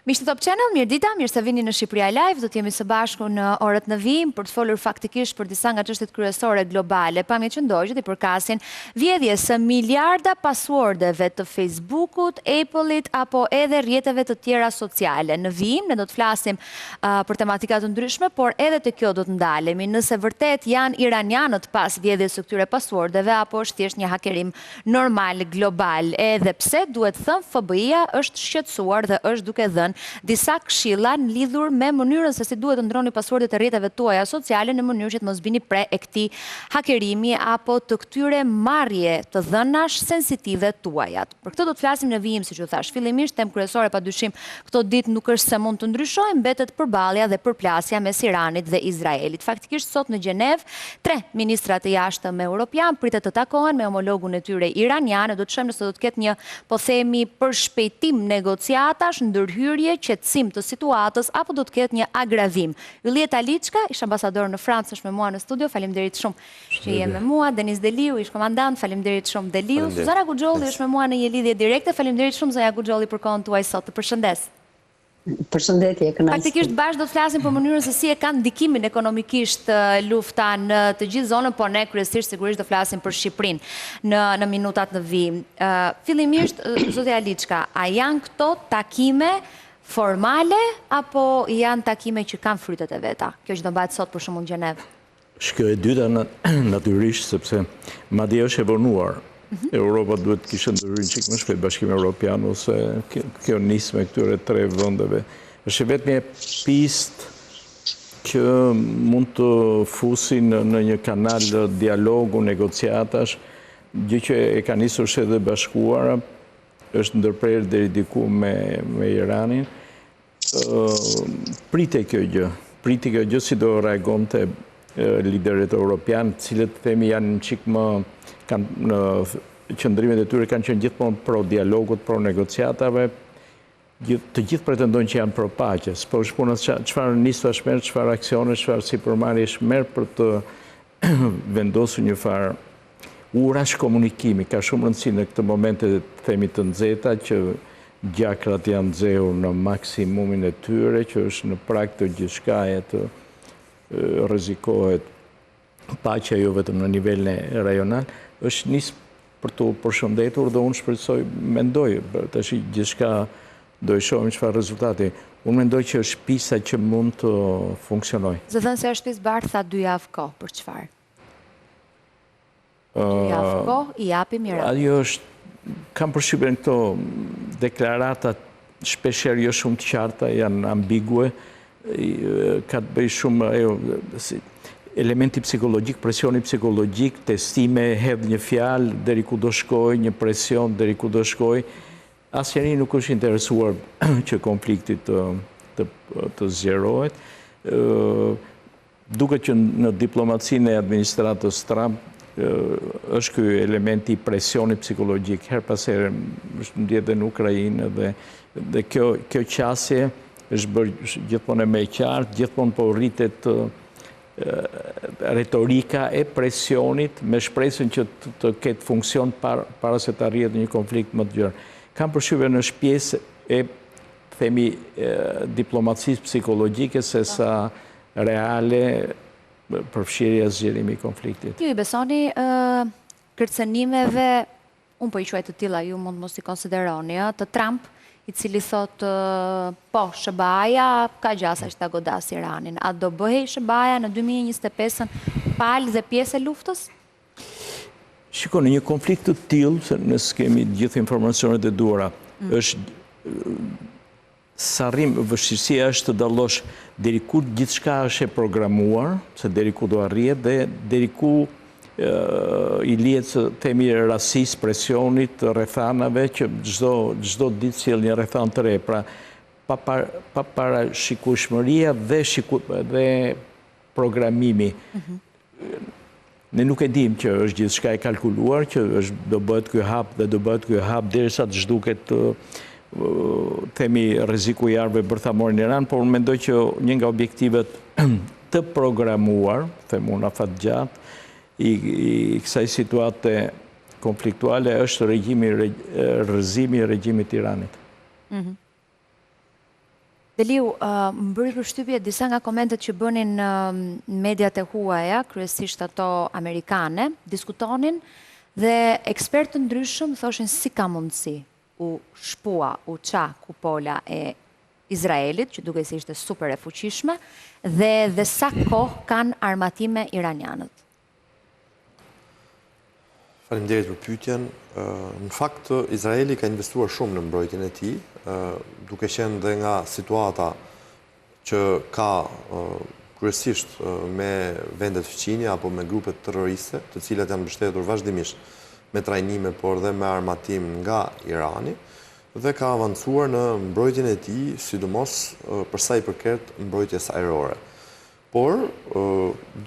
Miqtë Top Channel, mirë dita, mirë se vini në Shqipëria Live, do t'jemi së bashku në orët në vim për të folur faktikisht për disa nga çështjet kryesore globale, pamje që ndoqët i përkasin vjedhjes së miliarda passwordeve të Facebookut, Apple-it apo edhe rrjeteve të tjera sociale. Në vim ne do të flasim për tematika të ndryshme, por edhe te kjo do të ndalemi nëse vërtet janë iranianët pas vjedhjes së këtyre passwordeve apo është thjesht një hakerim normal global. Edhe pse duhet thënë FBI-ja është shqetësuar dhe është duke dhënë disa këshilla në lidhur me mënyrën se si duhet të ndroni pasuardet e rrjeteve tuaja sociale në mënyrë që të mos bini pre e këtij hakerimi apo të këtyre marrje të dhënash sensitive tuaja. Për këtë do të flasim në vijim, siç u thash. Fillimisht temë kryesore padyshim këto ditë nuk është se mund të ndryshojë, mbetet përballja dhe përplasja mes Iranit dhe Izraelit. Faktikisht sot në Gjenev, 3 ministrat e jashtëm europian pritet të takohen me homologun e tyre iraniane. Do të shohim nëse do të ketë një, po themi, përshpejtim negociatash, ndërhyrje, qetësim të situatës apo do të ketë një agravim. Yllia Taliçka, ish ambasador në Francë, është me mua në studio. Faleminderit shumë që je me mua. Denis Deliu, ish komandant, faleminderit shumë Deliu. Suzana Guxholli është me mua në një lidhje direkte. Faleminderit shumë zonja Guxholli për kohën tuaj sot. Të përshëndes. Përshëndetje, kënaqësi. Faktikisht bashkë do të flasim për mënyrën se si e kanë ndikimin ekonomikisht lufta në të gjithë zonën, por ne kryesisht sigurisht do flasim për Shqipërinë në minutat në vijim. Fillimisht, zotja Aliçka, a janë këto takime formale apo janë takime që kanë frytet e veta? Kjo që do bëhet sot për shembull në Gjenev. Shkjo e dyta natyrisht sepse madje është evonuar. Europa duhet të kishte ndërhyrë çik më shpejt Bashkimi Evropian ose kjo nisme këtyre 3 vendeve. Është vetëm një pistë që mund të fusin në një kanal dialogu, negociatash, gjë që e ka nisur Shtetet e Bashkuara, është ndërprerë deri diku me Iranin. Pritet kjo gjë si do reagonte liderët europian, cilët themi janë çik më kanë në qëndrimet e tyre kanë qenë gjithmonë pro dialogut, pro negociatave, të gjithë pretendojnë që janë pro paqes, po është puna çfarë nisësh merr, çfarë aksione, çfarë sipërmarrjesh merr për të vendosur një farë urash komunikimi. Ka shumë rëndësi në këtë momente themi të nxehta që gjakrat janë nxehur në maksimumin e tyre, që është në prag të gjithçkaje të rrezikohet paqja jo vetëm në nivelin rajonal, është nisë për të përshëndetur dhe unë shpresoj, mendoj, tash gjithçka do i shohim çfarë rezultati. Unë mendoj që është pista që mund të funksionojë. Zë thënë se është pisë bardhë, tha 2 javë kohë, për çfarë? 2 javë kohë, i japim Iranit. Ajo është, kam përshtypjen këto deklarata shpeshherë jo shumë të qarta, janë ambigue, ka të bëjë shumë elementi psikologjik, presioni psikologjik, testime, hedh një fjalë deri ku do shkojë, një presion deri ku do shkojë. Asnjëri nuk është interesuar që konflikti të zgjerohet. Duket që në diplomacinë e administratës Trump është ky elementi i presionit psikologjik. Her pas here është ndjetë në Ukrainë dhe kjo qasje është bërë gjithmonë më e qartë, gjithmonë po rritet retorika e presionit me shpresën që të ketë funksion para se të arrihet një konflikt më të gjerë. Kam përshtypjen është pjesë e themi diplomacisë psikologjike se sa reale përfshirja zgjerimi i konfliktit. Ju i besoni kërcënimeve, unë po i quaj të tilla, ju mund mos i konsideroni, të Trump, i cili thot, po, SBA-ja ka gjasa që ta godas Iranin. A do bëhej SBA-ja në 2025-ën palë dhe pjesë e luftës? Shiko, në një konflikt të tillë, nëse kemi gjithë informacionet e duhura, është vështirësia është të dallosh deri ku gjithçka është e programuar, se deri ku do arrihet dhe deri ku i lihet themi rastis presionit, rrethanave që çdo ditë sjell një rrethan të re. Pra pa parashikueshmëria dhe programimi. Ne nuk e dim që është gjithçka e kalkuluar, që do bëhet ky hap dhe do bëhet ky hap derisa të zhduket themi rreziku i armëve bërthamore në Iran, por unë mendoj që një nga objektivet të programuar, them unë afat gjatë, i kësaj situate konfliktuale është rrëzimi i regjimit të Iranit. Deliu, më bëri përshtypje disa nga komentet që bënin në mediat e huaja, kryesisht ato amerikane, diskutonin dhe ekspertë ndryshëm thoshin si ka mundësi u shpua, u qa kupola e Izraelit, që duke si ishte super e fuqishme, dhe sa kohë kanë armatime iranianët. Faleminderit për pyetjen. Në fakt, Izraeli ka investuar shumë në mbrojtjen e tij, duke qenë dhe nga situata që ka kryesisht me vendet fqinje apo me grupet terroriste, të cilat janë mbështetur vazhdimisht me trajnime, por dhe me armatim nga Irani, dhe ka avancuar në mbrojtjen e tij, sidomos për sa i përket mbrojtjes ajrore. Por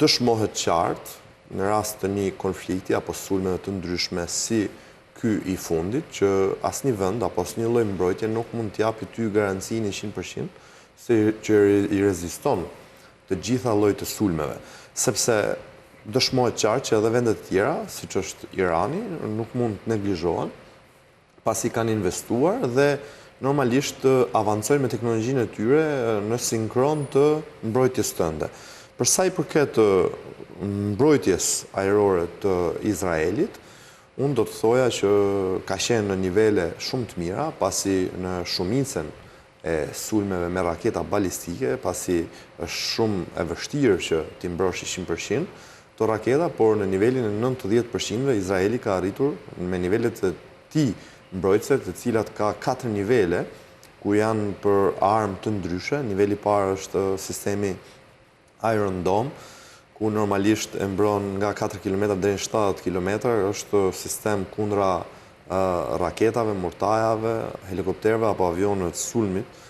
dëshmohet qartë në rast të një konflikti apo sulmeve të ndryshme si ky i fundit, që asnjë vend apo asnjë lloj mbrojtje nuk mund të japë ty garancinë 100% se që i reziston të gjitha llojit të sulmeve, sepse dëshmohet qartë që edhe vendet të tjera, siç është Irani, nuk mund të neglizhohen, pasi kanë investuar dhe normalisht avancojnë me teknologjinë e tyre në sinkron të mbrojtjes tënde. Për sa i përket mbrojtjes ajrore të Izraelit, unë do të thoja që ka qenë në nivele shumë të mira, pasi në shumicën e sulmeve me raketa balistike, pasi është shumë e vështirë që t'i mbrosh 100% të raketa, por në nivelin e 90% Izraeli ka arritur me nivelet të tij mbrojtëse, të cilat ka 4 nivele, ku janë për armë të ndryshe. Niveli i parë është sistemi Iron Dome, ku normalisht e mbron nga 4 km deri në 70 km, është sistem kundra raketave, mortajave, helikopterëve apo avionëve të sulmit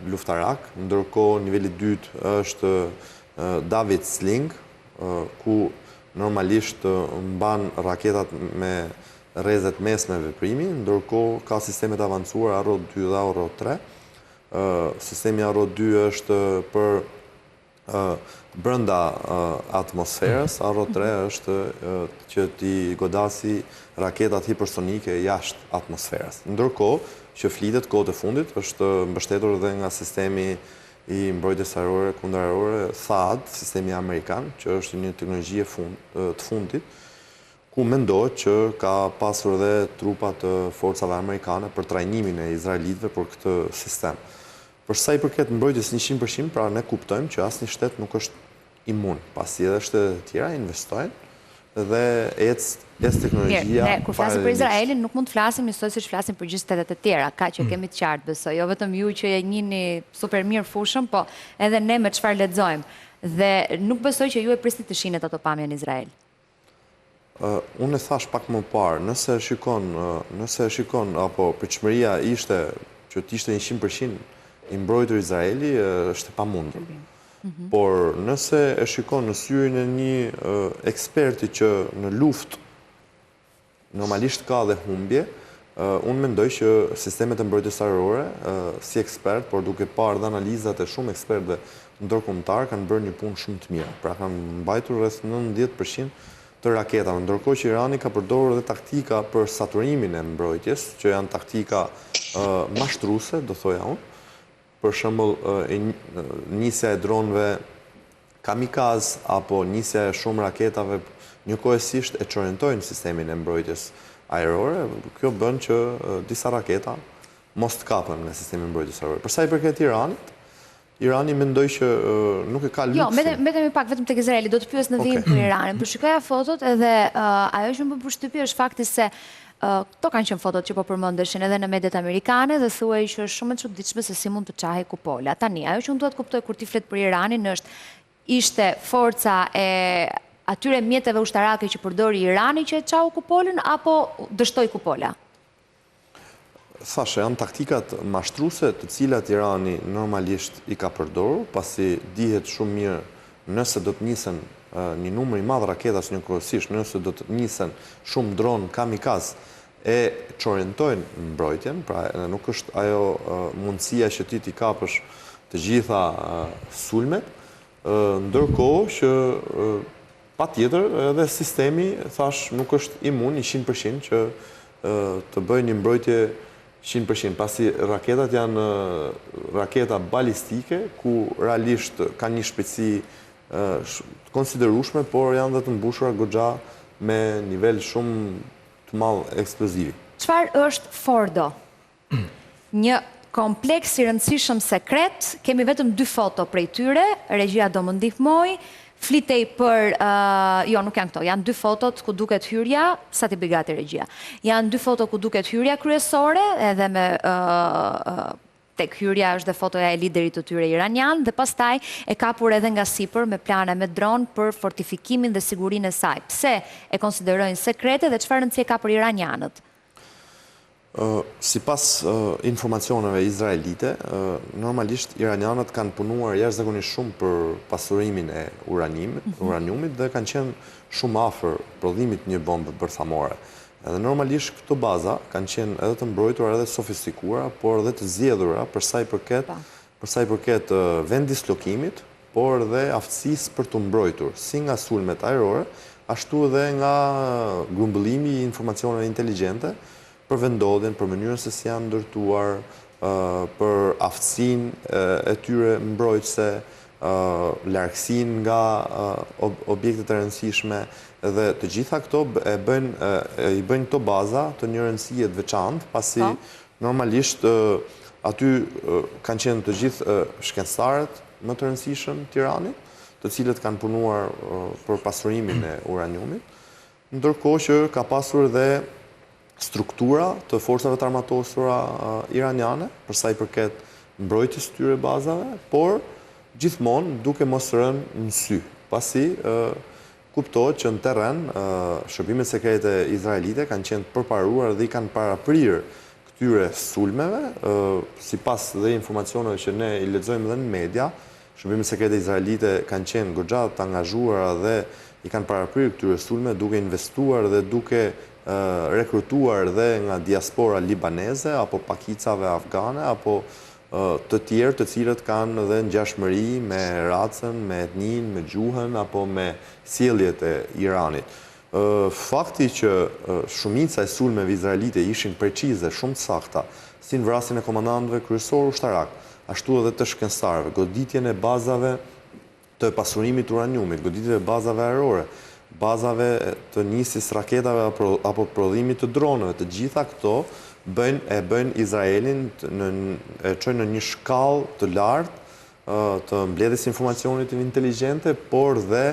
luftarak. Ndërkohë niveli i dytë është David Sling, ku normalisht mban raketat me rrezet mesme veprimi, ndërkohë ka sistemet avancuar Arrow 2 dhe Arrow 3. Sistemi Arrow 2 është për brenda atmosferës, Arrow 3 është që t'i godasi raketat hipersonike jashtë atmosferës. Ndërkohë që flitet kohët e fundit është mbështetur edhe nga sistemi i mbrojtjes ajrore kundërajrore THAAD, sistemi amerikan, që është një teknologji të fundit, ku mendohet që ka pasur edhe trupa të forcave amerikane për trajnimin e izraelitëve për këtë sistem. Për sa i përket mbrojtjes 100%, pra ne kuptojmë që asnjë shtet nuk është imun, pasi edhe shtetet e tjera investojnë dhe ecë teknologjia. Ne kur flasim për Izraelin nuk mund të flasim njësoj siç flasim për gjithë shtetet e tjera, ka që kemi të qartë besoj, jo vetëm ju që e njihni super mirë fushën, po edhe ne me çfarë lexojmë. Dhe nuk besoj që ju e prisni të shihet ato pamje në Izrael. Unë e thash pak më parë, nëse e shikon apo pritshmëria ishte që të ishte 100% i mbrojtur Izraeli, është e pamundur. Por nëse e shikon në syrin e një eksperti që në luftë normalisht ka dhe humbje, unë mendoj që sistemet e mbrojtjes ajrore, si ekspert, por duke parë dhe analizat e shumë ekspertëve ndërkombëtar, kanë bërë një punë shumë të mirë. Pra kanë mbajtur rreth 90% të raketave, ndërkohë që Irani ka përdorur edhe taktika për saturimin e mbrojtjes, që janë taktika mashtruese, do thoja unë. Për shembull, nisja e dronëve kamikaz apo nisja e shumë raketave njëkohësisht e çorientojnë sistemin e mbrojtjes ajrore. Kjo bën që disa raketa mos të kapen nga sistemi i mbrojtjes ajrore. Për sa i përket Iranit, Irani mendoj që nuk e ka luksin. Jo, mbetemi pak vetëm tek Izraeli, do të pyes në vijim për Iranin. Por shikoja fotot edhe ajo që më bën përshtypje është fakti se këto kanë qenë fotot që po përmendeshin edhe në mediat amerikane dhe thuaj që është shumë e çuditshme se si mund të çahej kupola. Tani, ajo që unë duhet të kuptoj kur ti flet për Iranin ishte forca e atyre mjeteve ushtarake që përdori Irani që e çau kupolën apo dështoi kupola? Thashe, janë taktikat mashtruese të cilat Irani normalisht i ka përdorur, pasi dihet shumë mirë nëse do të nisen një numër i madh raketash njëkohësisht, nëse do të nisen shumë dronë kamikaz e çorientojnë mbrojtjen, pra nuk është ajo mundësia që ti t'i kapësh të gjitha sulmet, ndërkohë që patjetër edhe sistemi, thash, nuk është imun 100% që të bëjë një mbrojtje 100%, pasi raketat janë raketa balistike, ku realisht ka një shpejtësi të konsiderueshme, por janë dhe të mbushura goxha me nivel shumë të madh eksplozivi. Çfarë është Fordo? Një kompleks i rëndësishëm sekret, kemi vetëm 2 foto prej tyre, regjia do më ndihmoj, flitej për, jo nuk janë këto, janë 2 fotot ku duket hyrja, sa ti bëj gati regjia, janë 2 foto ku duket hyrja kryesore, edhe me tek hyrja është dhe fotoja e liderit të tyre iranian, dhe pastaj e kapur edhe nga sipër me plane me dron për fortifikimin dhe sigurinë e saj. Pse e konsiderojnë sekrete dhe çfarë rëndësie ka për iranianët? Sipas informacioneve izraelite, normalisht iranianët kanë punuar jashtëzakonisht shumë për pasurimin e uraniumit dhe kanë qenë shumë afër prodhimit një bombe bërthamore. Edhe normalisht këto baza kanë qenë edhe të mbrojtura edhe sofistikuara, por edhe të zgjedhura për sa i përket vendislokimit, por dhe aftësisë për të mbrojtur, si nga sulmet ajrore, ashtu edhe nga grumbëllimi i informacioneve inteligjente për vendodhjen, për mënyrën se si janë ndërtuar, për aftësinë e tyre mbrojtëse, largësinë nga objektet e rëndësishme, dhe të gjitha këto i bëjnë këto baza të një rëndësie të veçantë, pasi normalisht aty kanë qenë të gjithë shkencëtarët më të rëndësishëm të Iranit, të cilët kanë punuar për pasurimin e uraniumit, ndërkohë që ka pasur dhe struktura të forcave të armatosura iraniane, për sa i përket mbrojtjes tyre bazave, por gjithmonë duke mos rënë në sy, pasi kuptohet që në terren shërbimet sekrete izraelite kanë qenë përparuar dhe i kanë paraprirë këtyre sulmeve, sipas dhe informacioneve që ne i lexojmë dhe në media, shërbimet sekrete izraelite kanë qenë goxha të angazhuara dhe i kanë paraprirë këtyre sulme duke investuar dhe duke rekrutuar dhe nga diaspora libaneze, apo pakicave afgane, apo të tjerë të cilët kanë dhe ngjashmëri me racën, me etnin, me gjuhën, apo me sjelljet e Iranit. Fakti që shumica e sulmeve izraelite ishin precize, shumë të sakta, si në vrasjen e komandantëve kryesor ushtarak, ashtu edhe të shkencëtarëve, goditjen e bazave të pasurimit uraniumit, goditjen e bazave ajrore, bazave të nisjes raketave apo prodhimit të dronëve, të gjitha këto bëjnë Izraelin e çojnë në një shkallë të lartë të mbledhjes informacionit inteligjente, por dhe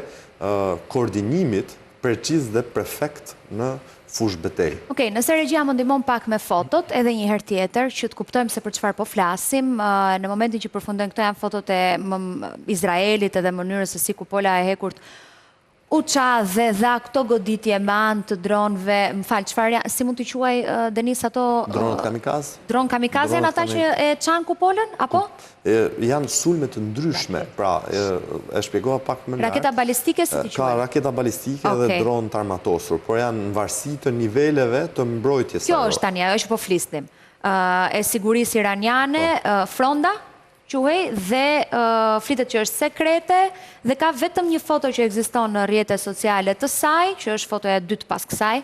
koordinimit preciz dhe perfekt në fushë betejë. Okej, nëse regjia më ndihmon pak me fotot, edhe një herë tjetër, që të kuptojmë se për çfarë po flasim, në momentin që përfundojnë këto janë fotot e Izraelit edhe mënyrës se si kupola e hekurt u qa dhe dha këto goditje me anë të dronëve, më falë, çfarë si mund t'i quaj, Denis, ato... Dronët kamikaz? Dronë kamikaz janë ata që e qanë kupolën, apo? Janë sulme të ndryshme, pra, e shpjegova pak më lartë. Raketa balistike, si t'i quaj? Ka raketa balistike dhe dronë të armatosur, por janë në varësi të niveleve të mbrojtjes. Kjo është tani, ajo që po flisnim. E sigurisë iraniane, fronda, quhej, dhe flitet që është sekrete, dhe ka vetëm një foto që ekziston në rrjetet sociale të saj, që është fotoja e dytë pas kësaj,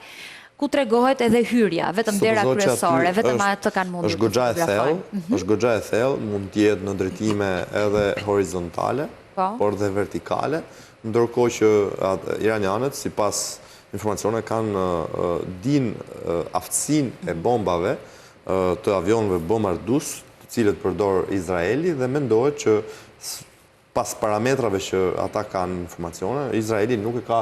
ku tregohet edhe hyrja, vetëm dera kryesore, vetëm atë kanë mundur. Është goxha e thellë, mund të jetë në drejtime edhe horizontale, por dhe vertikale, ndërkohë që iranianët, sipas informacione, kanë dinë aftësinë e bombave të avionëve bombardus, cilët përdor Izraeli, dhe mendohet që pas parametrave që ata kanë informacione, Izraeli nuk e ka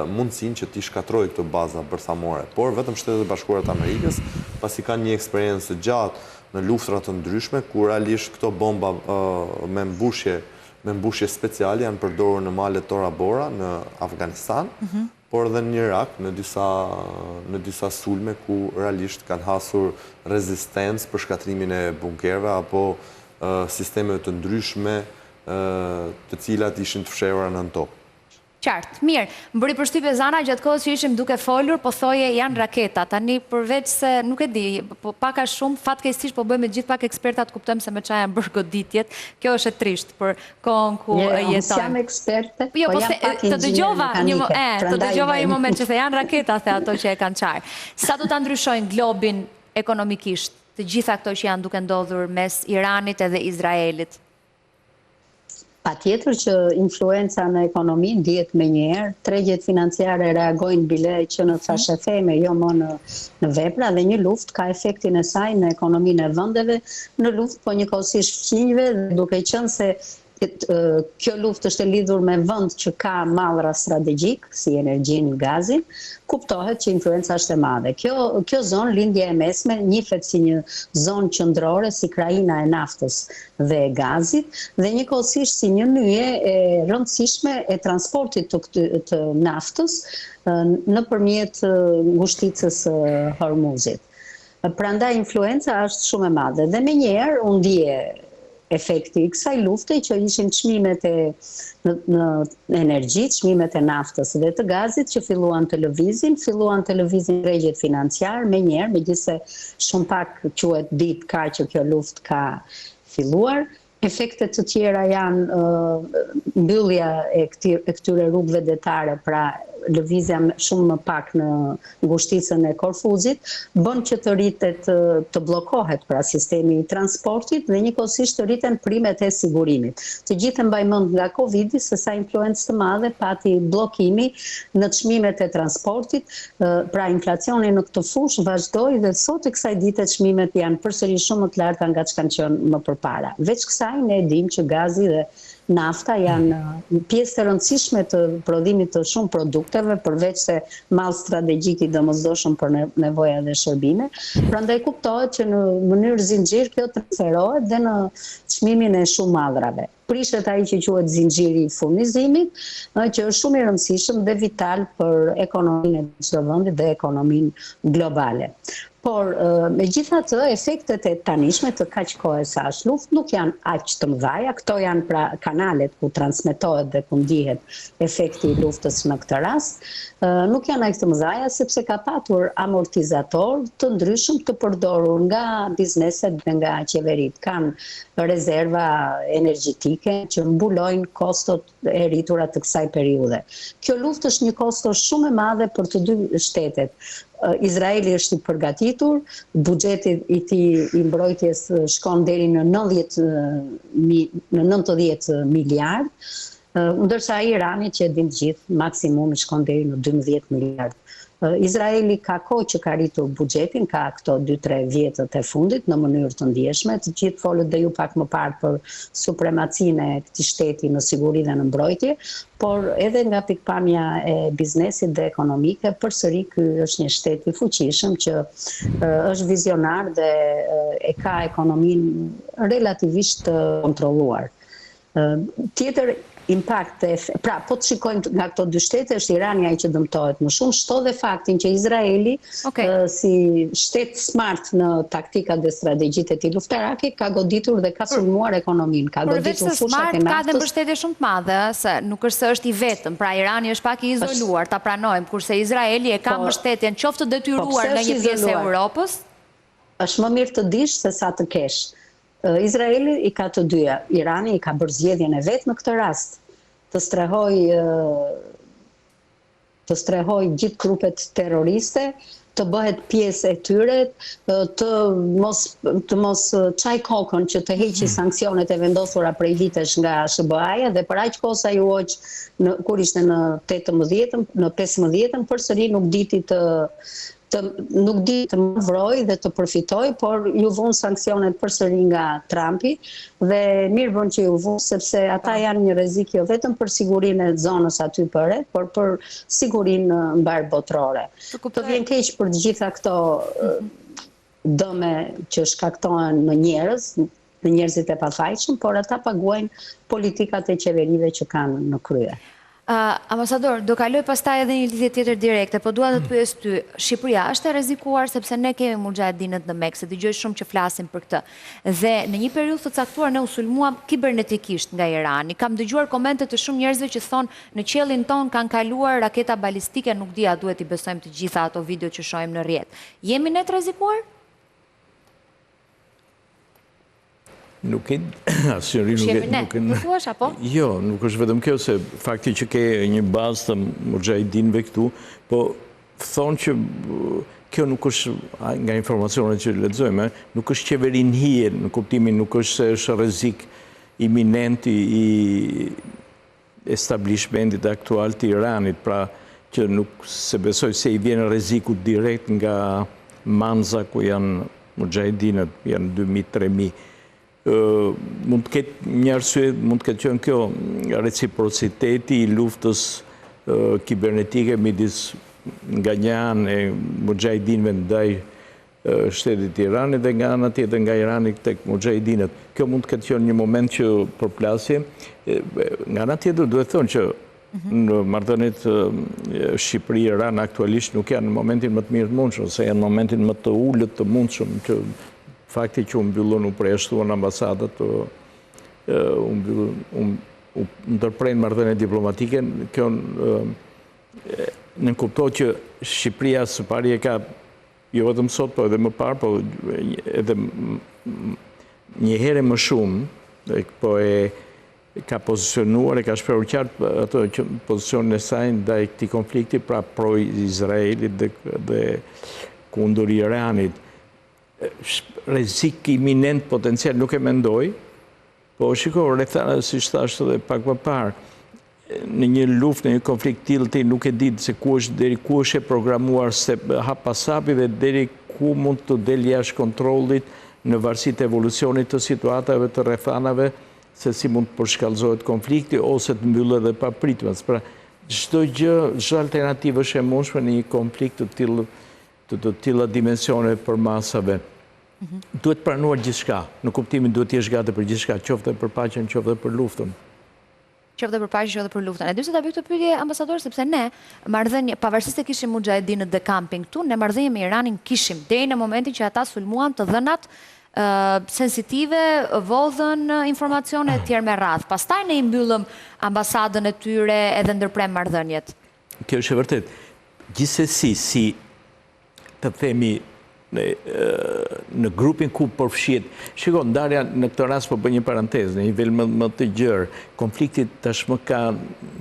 mundësinë që t'i shkatrojë këto baza bërthamore, por vetëm Shtetet e Bashkuara të Amerikës, pasi kanë një eksperiencë gjatë në luftrat të ndryshme, ku realisht këto bomba me mbushje speciale janë përdorur në malet Tora Bora në Afganistan, por edhe në Irak, në disa sulme ku realisht kanë hasur rezistencë për shkatrimin e bunkerve apo sisteme të ndryshme të cilat ishin të fshehura nën tokë. Qartë, mirë. Më bëri përshtypje Zana gjatë kohës që ishim duke folur, po thoje janë raketa. Tani përveç se nuk e di, pak a shumë fatkeqësisht po bëjmë gjithë pak ekspertat kuptojmë se me çfarë janë bërë goditjet. Kjo është e trisht për kohën ku jetojmë. Unë jam eksperte, po jam pak inxhinier mekanike. Të dëgjova një moment që the janë raketa, the ato që e kanë qarë. Sa do ta ndryshojnë globin ekonomikisht të gjitha këto që janë duke ndodhur mes Iranit edhe Izraelit? Patjetër që influenca në ekonomi ndihet me njerë, tregjet financiare reagojnë bile që në thashë theme, jo më në vepra, dhe një luftë ka efektin e saj në ekonominë e vendeve, në luftë po njëkohësisht fqinjve, duke qenë se kjo luftë është e lidhur me vend që ka mallra strategjik, si energjinë, gazin, kuptohet që influenca është e madhe. Kjo zonë, lindja e mesme, njihet si një zonë qendrore, si kraina e naftës dhe e gazit, dhe njëkohësisht si një nyje e rëndësishme e transportit të naftës nëpërmjet ngushticës Hormuzit. Prandaj influenca është shumë e madhe dhe menjëherë u ndje efekti i kësaj lufte që ishin çmimet në energji, çmimet e naftës dhe të gazit që filluan të lëvizin tregjet financiar, megjithëse shumë pak quhet ditë ka që kjo luftë ka filluar. Efektet të tjera janë mbyllja e këtyre rrugëve detare, pra lëvizja shumë më pak në ngushticën e Korfuzit, bën që të rritet të bllokohet pra sistemi i transportit dhe njëkohësisht të rriten primet e sigurimit. Të gjithë mbaj mend nga Covidi se sa influencë të madhe pati bllokimi në çmimet e transportit, pra inflacioni në këtë fushë vazhdoi dhe sot e kësaj dite çmimet janë përsëri shumë më të larta nga ç'kan qenë më përpara. Veç kësaj ne e dimë që gazi dhe nafta janë pjesë të rëndësishme të prodhimit të shumë produkteve, përveç se mall strategjik i domosdoshëm për nevoja dhe shërbime. Prandaj kuptohet që në mënyrë zinxhir kjo transferohet dhe në çmimin e shumë mallrave. Prishet ai që quhet zinxhiri i furnizimit, që është shumë i rëndësishëm dhe vital për ekonominë e çdo vendi dhe ekonominë globale. Por megjithatë, efektet e tanishme të kaq kohë sa është luftë nuk janë aq të mëdha. Këto janë pra kanalet ku transmetohet dhe ku ndihet efekti i luftës në këtë rast. Nuk janë aq të mëdha sepse ka patur amortizator të ndryshëm të përdorur nga bizneset dhe nga qeverit. Kanë rezerva energjetike që mbulojnë kostot e rritura të kësaj periudhe. Kjo luftë është një kosto shumë e madhe për të dy shtetet. Izraeli është i përgatitur, buxheti i tij i mbrojtjes shkon deri në 90 miliard, ndërsa Irani, që e dinë të gjithë, maksimumi shkon deri në 12 miliard. Izraeli ka kohë që ka rritur buxhetin, ka këto 2-3 vjetët e fundit në mënyrë të ndjeshme, të gjithë folët dhe ju pak më parë për supremacinë e këtij shteti në siguri dhe në mbrojtje, por edhe nga pikpamja e biznesit dhe ekonomike, përsëri ky është një shtet i fuqishëm që është vizionar dhe e ka ekonominë relativisht të kontrolluar. Tjetër impakt pra po të shikojmë nga këto dy shtete është Irani ai që dëmtohet më shumë, shto dhe faktin që Izraeli si shtet smart në taktikat dhe strategjitë e tij luftarake ka goditur dhe ka sulmuar ekonominë, ka goditur fushat e naftës. Ka dhe mbështetje shumë të madhe, se nuk është se është i vetëm, pra Irani është pak i izoluar, ta pranojmë, kurse Izraeli e ka mbështetjen qoftë të detyruar nga një pjesë e Europës. Është më mirë të dish se sa të kesh. Izraeli i ka të dyja. Irani i ka bërë zgjedhjen e vet në këtë rast. Të strehoj gjithë grupet terroriste, të bëhet pjesë e tyre, të mos çaj kokën që të heqi sanksionet e vendosura prej vitesh nga SBA-ja dhe për aq kohë sa ju hoq kur ishte në 18-ën, në 15-ën përsëri nuk diti të vroj dhe të përfitoj, por ju vunë sanksionet përsëri nga Trumpi dhe mirë bën që ju vunë sepse ata janë një rrezik jo vetëm për sigurinë e zonës aty përe, por për sigurinë mbar botërore. Të vjen keq për të gjitha këto dëme që shkaktohen në njerëz, në njerëzit e pafajshëm, por ata paguajnë politikat e qeverive që kanë në krye. Ambasador, do kaloj pastaj edhe një lidhje tjetër direkte, po dua të të pyes ty, Shqipëria është e rrezikuar sepse ne kemi mujahedinët në Mekë, se dëgjoj shumë që flasin për këtë. Dhe në një periudhë të caktuar ne u sulmuam kibernetikisht nga Irani. Kam dëgjuar komente të shumë njerëzve që thonë në qiellin ton kanë kaluar raketa balistike, nuk di a duhet i besojmë të gjitha ato video që shohim në rrjet. Jemi ne të rrezikuar? Nuk e asnjëri nuk e. Nuk thuash apo? Jo, nuk është vetëm kjo se fakti që ke një bazë të mujahedinëve këtu, po thonë që kjo nuk është, nga informacionet që lexojmë, nuk është qeverin hije, në kuptimin nuk është se është rrezik iminent i establishmentit aktual të Iranit, pra që nuk se besoj se i vjen rreziku direkt nga Manza ku janë mujahidinët, janë 2.000-3.000. Mund të ketë një arsye, mund të ketë qenë kjo reciprociteti i luftës kibernetike midis nga një anë e mujahidinëve ndaj shtetit Iranit dhe nga ana tjetër nga Irani tek mujahidinët. Kjo mund të ketë qenë një moment që përplasje. Nga ana tjetër duhet thonë që në marrëdhëniet Shqipëri-Iran aktualisht nuk janë në momentin më të mirë të mundshëm, ose janë në momentin më të ulët të mundshëm, që fakti që u mbyllën, u përjashtuan ambasadat, u ndërprejnë marrëdhënie diplomatike, kjo në kuptohet që Shqipëria së pari e ka, jo vetëm sot, po edhe më parë, po edhe një herë më shumë, po ka pozicionuar, e ka shprehur qartë ato që pozicionin e saj ndaj këtij konflikti, pra pro-Izraelit dhe kundër Iranit. Rrezik iminent potencial nuk e mendoj, po shikoj rrethana, siç thash edhe pak më parë, në një luftë, në një konflikt tillë ti nuk e di se ku është deri ku është e programuar se hap pas hapi dhe deri ku mund të del jashtë kontrollit në varësi të evolucionit të situatave të rrethanave, se si mund të përshkallëzohet konflikti ose të mbyllet dhe pa pritmas. Pra, çdo gjë, çdo alternativë është e mundshme në një konflikt të tilla dimensione për masave. Duhet pranuar gjithçka, në kuptimin duhet të jesh gati për gjithçka, qoftë për paqen, qoftë për luftën. Qoftë për paqen, qoftë për luftën. E dy se ta bëj këtë pyetje, ambasador, sepse ne marrëdhënie, pavarësisht se kishim mujahidinët dhe camping këtu, ne marrëdhënie me Iranin kishim deri në momentin që ata sulmuan të dhënat sensitive, vodhën informacione e tjerë me radhë. Pastaj ne i mbyllëm ambasadën e tyre edhe ndërprem marrëdhëniet. Kjo është e vërtet. Gjithsesi, si të themi në grupin ku përfshihet. Shiko, ndarja në këtë rast po bëj një parantezë, në nivel më të gjerë. Konflikti tashmë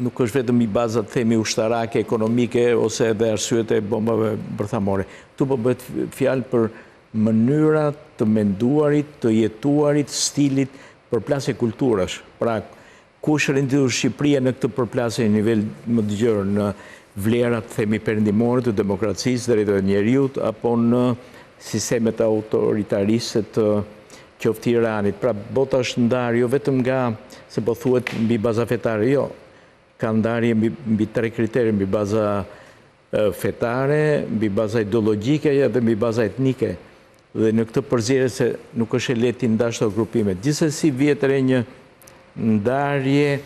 nuk është vetëm i baza të themi ushtarake, ekonomike ose edhe arsyet e bombave bërthamore. Tu po bëhet fjalë për mënyra të menduarit, të jetuarit, stilit, përplasje kulturash. Pra, ku është renditur Shqipëria në këtë përplasje në nivel më të gjerë, në vlerat themi perëndimore të demokracisë, drejtave të njeriut, apo në sistemet autoritariste të qoftë Iranit. Pra, bota është ndarë jo vetëm nga, se po thuhet mbi baza fetare, jo. Ka ndarje mbi 3 kritere, mbi baza fetare, mbi baza ideologjike dhe mbi baza etnike. Dhe në këtë përzierje se nuk është e lehtë të ndash këto grupime. Gjithsesi vjet re një ndarje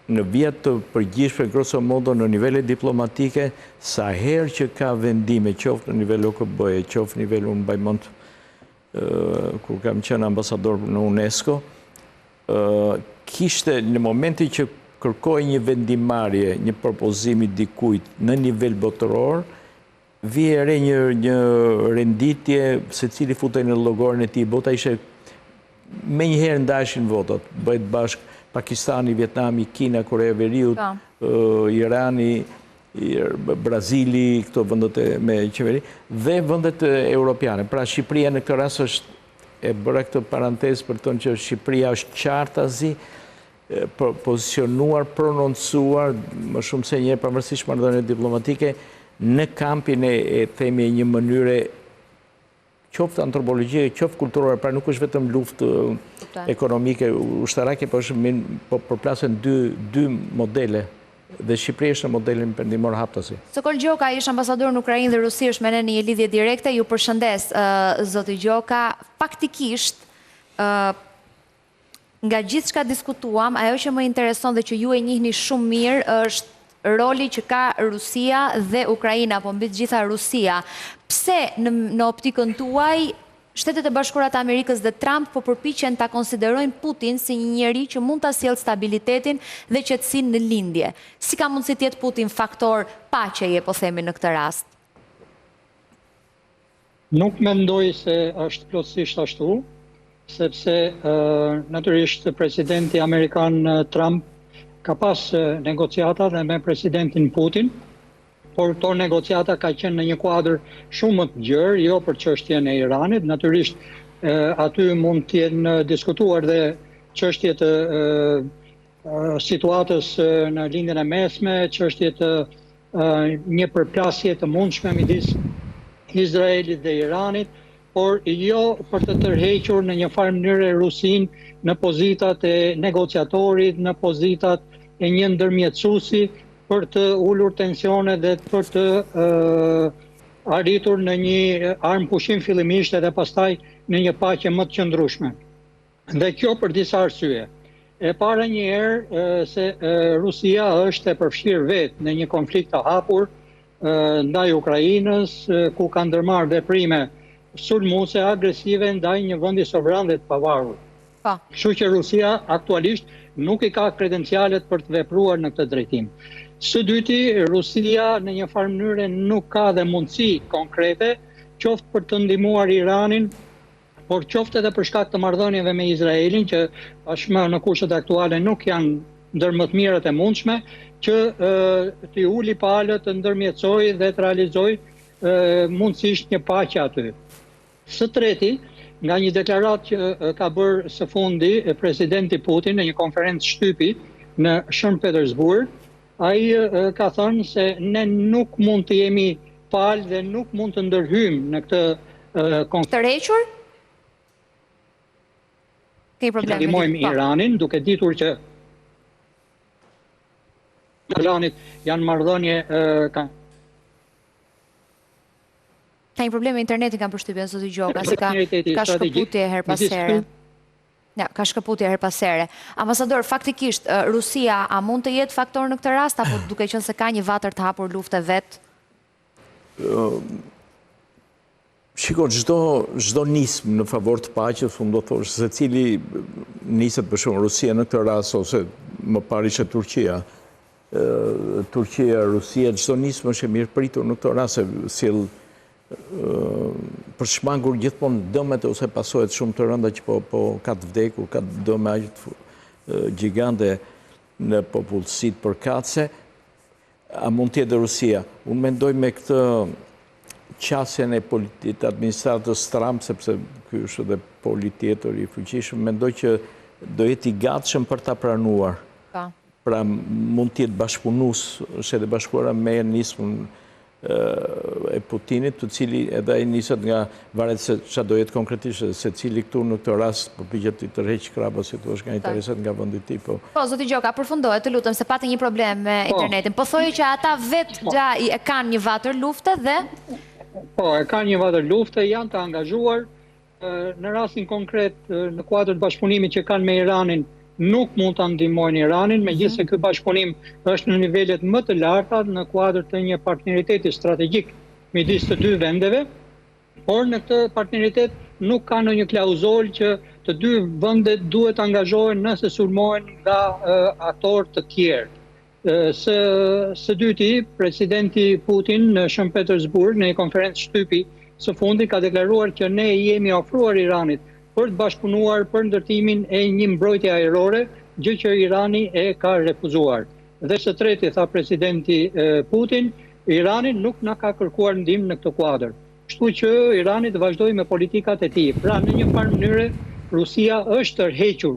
në vjet të përgjithshme grosso modo në nivele diplomatike, sa herë që ka vendime, qoftë në nivel OKB-e, qoftë në nivel unë mbaj mend kur kam qenë ambasador në UNESCO, kishte në momentin që kërkoi një vendimarrje, një propozim i dikujt në nivel botëror, vije re një renditje, se cili futej në llogarin e tij. Bota ishte me njëherë ndashin votat, bëhet bashk Pakistani, Vietnami, Kina, Korea e Veriut, Irani, Brazili, këto vendet me qeveri, dhe vendet europiane. Pra Shqipëria në këtë rast është, e bëra këtë parantezë për të thënë që Shqipëria është qartazi pozicionuar, prononcuar, më shumë se një pavarësisht marrëdhënieve diplomatike, në kampin e themi një mënyre qoftë antropologjike, qoftë kulturore, pra nuk është vetëm luftë ekonomike, ushtarake, po përplasen dy modele. Dhe Shqipëria është në modelin perëndimor haptasi. Sokol Gjoka, ish ambasador në Ukrainë dhe Rusi, është me ne në një lidhje direkte. Ju përshëndes, zoti Gjoka. Faktikisht, nga gjithë çka diskutuam, ajo që më intereson dhe që ju e njihni shumë mirë është roli që ka Rusia dhe Ukraina, po mbi të gjitha Rusia. Pse në optikën tuaj Shtetet e Bashkuara të Amerikës dhe Trump po përpiqen ta konsiderojnë Putin si një njeri që mund ta sjellë stabilitetin dhe qetësinë në lindje? Si ka mundësi të jetë Putin faktor paqeje, po themi në këtë rast? Nuk mendoj se është plotësisht ashtu, sepse natyrisht presidenti amerikan Trump ka pas negociata dhe me presidentin Putin, por këto negociata ka qenë në një kuadër shumë më të gjerë, jo për çështjen e Iranit. Natyrisht aty mund të jenë diskutuar dhe çështje të situatës në lindjen e mesme, çështje të një përplasje të mundshme midis Izraelit dhe Iranit, por jo për të tërhequr në një farë mënyrë Rusin në pozitat e negociatorit, në pozitat e një ndërmjetësuesi për të ulur tensione dhe për të arritur në një armë pushim fillimisht edhe pastaj në një paqe më të qëndrueshme. Dhe kjo për disa arsye. E para një herë se Rusia është e përfshirë vetë në një konflikt të hapur ndaj Ukrainës, ku ka ndërmarrë veprime sulmuese agresive ndaj një vendi sovran dhe të pavarur. Kështu që Rusia aktualisht nuk i ka kredencialet për të vepruar në këtë drejtim. Së dyti, Rusia në një farë mënyre nuk ka dhe mundësi konkrete, qoftë për të ndihmuar Iranin, por qoftë edhe për shkak të marrëdhënieve me Izraelin, që tashmë në kushtet aktuale nuk janë ndër më të mirët e mundshme, që të uli palët, të ndërmjetësoj dhe të realizoj mundësisht një paqe aty. Së treti, nga një deklarat që ka bërë së fundi presidenti Putin në një konferencë shtypi në Shën Petersburg, ai ka thënë se ne nuk mund të jemi palë dhe nuk mund të ndërhyjmë në këtë konflikt. Të rrequr? Të ndihmojmë Iranin, duke ditur që Iranit janë marrëdhënie Ka një problem me internetin, kam përshtypjen zoti Gjoka, se ka shkëputje her pas here. Ja, ka shkëputje her pas here. Ambasador, faktikisht, Rusia a mund të jetë faktor në këtë rast, apo duke qenë se ka një vatër të hapur lufte vetë? Shiko, çdo nismë në favor të paqes, unë do thosh se cili niset për shumë Rusia në këtë rast, ose më parë ishte Turqia. Turqia, Rusia, çdo nismë është e mirë pritur në këtë rast, se sjell për shmangur gjithmonë dëmet ose pasojat shumë të rënda që po ka të vdekur, ka të dëme aq gjigande në popullsitë përkatëse. A mund të jetë Rusia? Unë mendoj me këtë qasjen e administratës Trump, sepse ky është edhe poli tjetër i fuqishëm, mendoj që do jetë i gatshëm për ta pranuar. Pra mund të jetë bashkëpunues, është edhe bashkuara me nismën e Putinit, të cili edhe ai niset nga varet se çfarë do jetë konkretisht, se cili këtu në këtë rast përpiqet të tërheqë krapa, si thua, nga interesat nga vendi i tij. Po zoti Gjoka, përfundoje, të lutem, se pati një problem me internetin. Po thojë që ata vetë e kanë një vatër lufte dhe Po, e kanë një vatër lufte, janë të angazhuar në rastin konkret në kuadër të bashkëpunimit që kanë me Iranin. Nuk mund të ndihmojnë Iranin, megjithëse ky bashkëpunim është në nivelet më të larta në kuadër të një partneriteti strategjik midis të dy vendeve, por në këtë partneritet nuk ka ndonjë klauzol që të dy vendet duhet të angazhohen nëse sulmohen nga aktorë të tjerë. Së dyti, presidenti Putin në Shën Petersburg në një konferencë shtypi së fundi ka deklaruar që ne jemi ofruar Iranit për të bashkëpunuar për ndërtimin e një mbrojtje ajrore, gjë që Irani e ka refuzuar. Dhe së treti, tha presidenti Putin, Irani nuk na ka kërkuar ndihmë në këtë kuadër. Kështu që Irani të vazhdojë me politikat e tij. Pra në një farë mënyre Rusia është tërhequr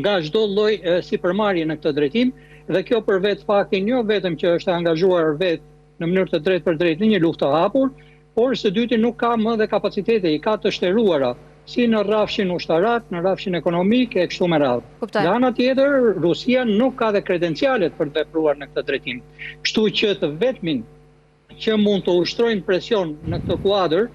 nga çdo lloj sipërmarrje në këtë drejtim, dhe kjo për vetë faktin jo vetëm që është angazhuar vetë në mënyrë të drejtë për drejtë në një luftë të hapur, por së dyti nuk ka më dhe kapacitete, i ka të shtruara si në rrafshin ushtarak, në rrafshin ekonomik e kështu me radhë. Nga ana tjetër, Rusia nuk ka dhe kredencialet për të vepruar në këtë drejtim. Kështu që të vetmin që mund të ushtrojnë presion në këtë kuadër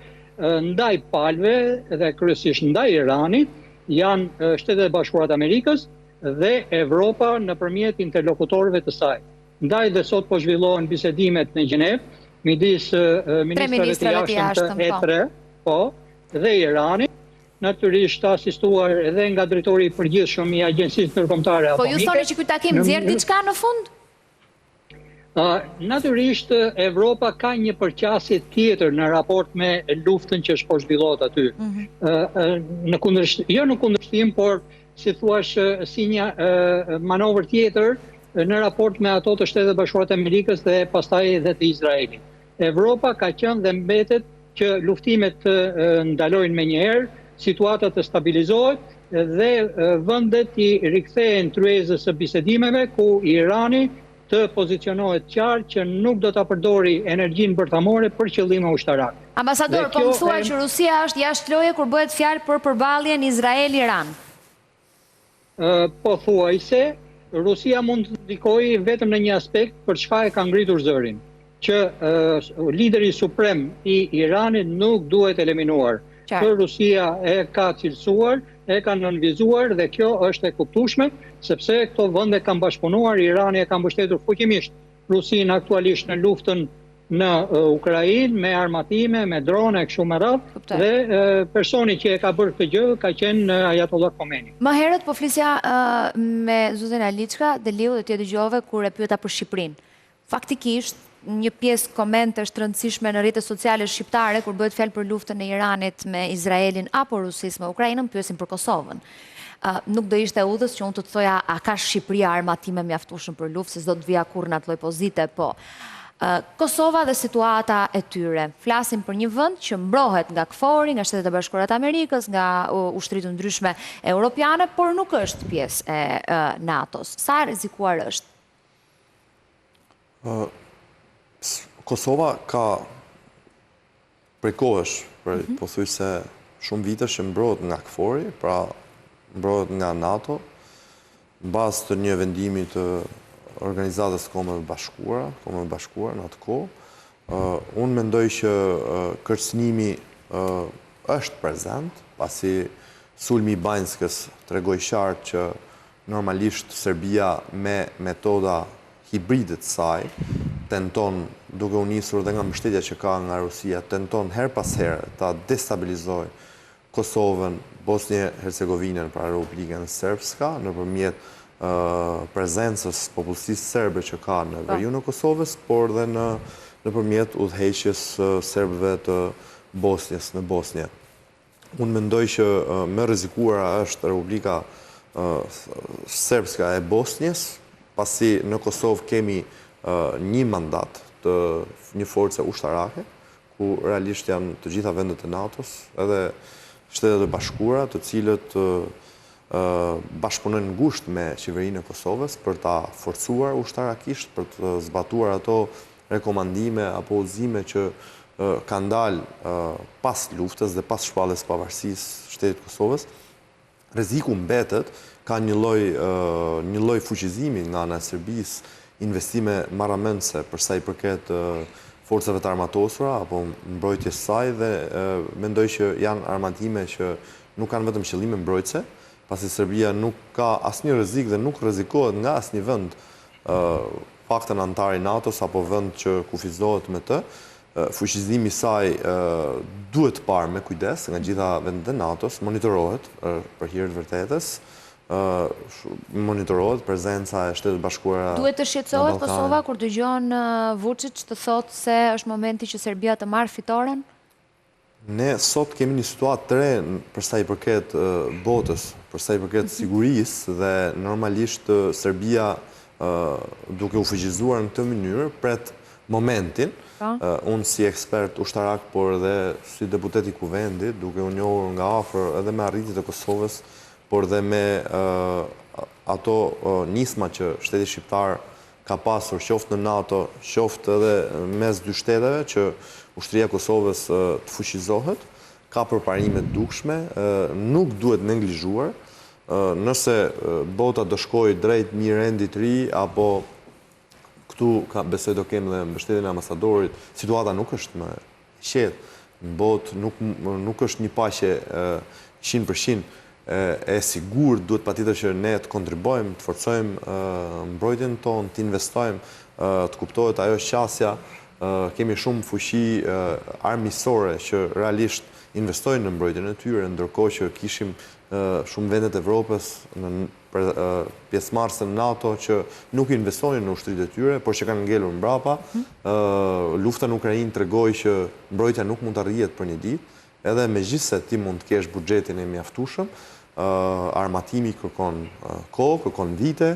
ndaj palëve dhe kryesisht ndaj Iranit janë Shtetet e Bashkuara të Amerikës dhe Evropa nëpërmjet interlokutorëve të saj. Ndaj dhe sot po zhvillohen bisedimet në Gjenevë midis ministrave të jashtëm të E3 dhe Iranit. Natyrisht asistuar edhe nga drejtori i përgjithshëm i Agjencisë Ndërkombëtare Atomike. Po ju thoni që ky takim nxjerr diçka në fund? Natyrisht Evropa ka një përqasje tjetër në raport me luftën që po zhvillohet aty. Jo në kundërshtim, por si thuash si një manovër tjetër në raport me ato të Shtetet Bashkuara të Amerikës dhe pastaj edhe të Izraelit. Evropa ka qenë dhe mbetet që luftimet të ndalojnë menjëherë, situata të stabilizohet dhe vendet i rikthehen tryezës së bisedimeve ku Irani të pozicionohet qartë që nuk do ta përdori energjinë bërthamore për qëllime ushtarake. Ambasador, po më thuaj që Rusia është jashtë loje kur bëhet fjalë për përballjen Izrael-Iran. Po thuaj se Rusia mund të ndikojë vetëm në një aspekt për çka e ka ngritur zërin, që lideri suprem i Iranit nuk duhet eliminuar. Që Rusia e ka cilësuar, e ka nënvizuar dhe kjo është e kuptueshme, sepse këto vende kanë bashkëpunuar, Irani e ka mbështetur fuqimisht Rusinë aktualisht në luftën në Ukrainë me armatime, me drone, kështu me radhë, dhe personi që e ka bërë këtë gjë ka qenë Ayatollah Khomeini. Më herët po flisja me Zuzana Liçka dhe Liu dhe ti e dëgjove kur e pyeta për Shqipërinë. Faktikisht një pjesë komente është rëndësishme në rrjetet sociale shqiptare kur bëhet fjalë për luftën e Iranit me Izraelin apo Rusisë me Ukrainën, pyesin për Kosovën. Nuk do ishte udhës që unë të thoja a ka Shqipëria armatime mjaftueshëm për luftë, se s'do të vija kurrë në atë lloj pozite, po. Kosova dhe situata e tyre. Flasim për një vend që mbrohet nga KFOR-i, nga Shtetet e Bashkuara të Amerikës, nga ushtrit të ndryshme europiane, por nuk është pjesë e NATO-s. Sa e rrezikuar është? Kosova ka prej kohësh, po thuj se shumë vite që mbrohet nga KFOR-i, pra mbrohet nga NATO, në bazë të një vendimi të Organizatës Kombeve Bashkuara në atë kohë. Unë mendoj që kërcënimi është prezent, pasi sulmi i Banjskës tregoi qartë që normalisht Serbia me metoda hibride të saj tenton, duke u nisur dhe nga mbështetja që ka nga Rusia, tenton her pas here ta destabilizojë Kosovën, Bosnjë-Hercegovinën, pra Republikën Serbska, nëpërmjet prezencës popullsisë serbe që ka në veriun e Kosovës, por dhe nëpërmjet udhëheqjes serbëve të Bosnjës në Bosnjë. Unë mendoj që më rrezikuara është Republika Serbska e Bosnjës, pasi në Kosovë kemi një mandat të një force ushtarake, ku realisht janë të gjitha vendet e NATO-s, edhe Shtetet e Bashkuara, të cilët bashkëpunojnë ngushtë me qeverinë e Kosovës për ta forcuar ushtarakisht, për të zbatuar ato rekomandime apo udhëzime që kanë dalë pas luftës dhe pas shpalljes pavarësisë shtetit të Kosovës. Rreziku mbetet, ka një lloj fuqizimi nga ana e Serbisë, investime marramendse për sa i përket forcave të armatosura apo mbrojtjes saj, dhe mendoj që janë armatime që nuk kanë vetëm qëllime mbrojtëse, pasi Serbia nuk ka asnjë rrezik dhe nuk rrezikohet nga asnjë vend paktën antar i NATO-s apo vend që kufizohet me të. Fuqizimi i saj duhet parë me kujdes nga gjitha vendet e NATO-s, monitorohet për hir të vërtetës. Monitorohet prezenca e Shtetit Bashkuara. Duhet të shqetësohet Kosova kur dëgjon Vučić të thotë se është momenti që Serbia të marrë fitoren? Ne sot kemi një situatë të re për sa i përket botës, për sa i përket sigurisë, dhe normalisht Serbia, duke u fuqizuar në këtë mënyrë, pret momentin. Unë si ekspert ushtarak, por edhe si deputet i kuvendit, duke u njohur nga afër edhe me arritjet e Kosovës, por dhe me ato nisma që shteti shqiptar ka pasur, qoftë në NATO, qoftë edhe mes dy shteteve, që ushtria e Kosovës të fuqizohet, ka përparime të dukshme, nuk duhet neglizhuar. Nëse bota do shkojë drejt një rendi të ri, apo këtu besoj do kemë dhe mbështetjen e ambasadorit, situata nuk është më qetë. Në botë nuk është një paqe 100% e sigurt, duhet patjetër që ne të kontribojmë, të forcojmë mbrojtjen tonë, të investojmë, të kuptohet ajo qasja. Kemi shumë fuqi armiqësore që realisht investojnë në mbrojtjen e tyre, ndërkohë që kishim shumë vendet e Evropës, pjesëmarrëse në NATO, që nuk investojnë në ushtritë e tyre, por që kanë ngelur mbrapa. Lufta në Ukrainë tregoi që mbrojtja nuk mund të arrihet për një ditë, edhe megjithse ti mund të kesh buxhetin e mjaftueshëm, armatimi kërkon kohë, kërkon vite,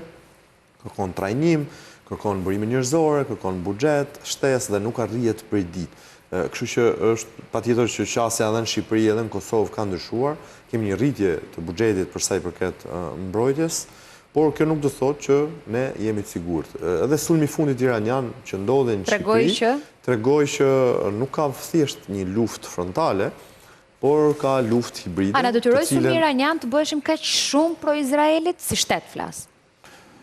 kërkon trajnim, kërkon burime njerëzore, kërkon buxhet, shtesë dhe nuk arrihet prej ditë. Kështu që është patjetër që qasja edhe në Shqipëri edhe në Kosovë ka ndryshuar, kemi një rritje të buxhetit për sa i përket mbrojtjes, por kjo nuk do thotë që ne jemi të sigurt. Edhe sulmi i fundit iranian që ndodhi në Shqipëri tregoi që nuk ka thjesht një luftë frontale, por ka luftë hibride. A na detyroi sulmi iranian të bëheshim kaq shumë pro-Izraelit si shtet flas?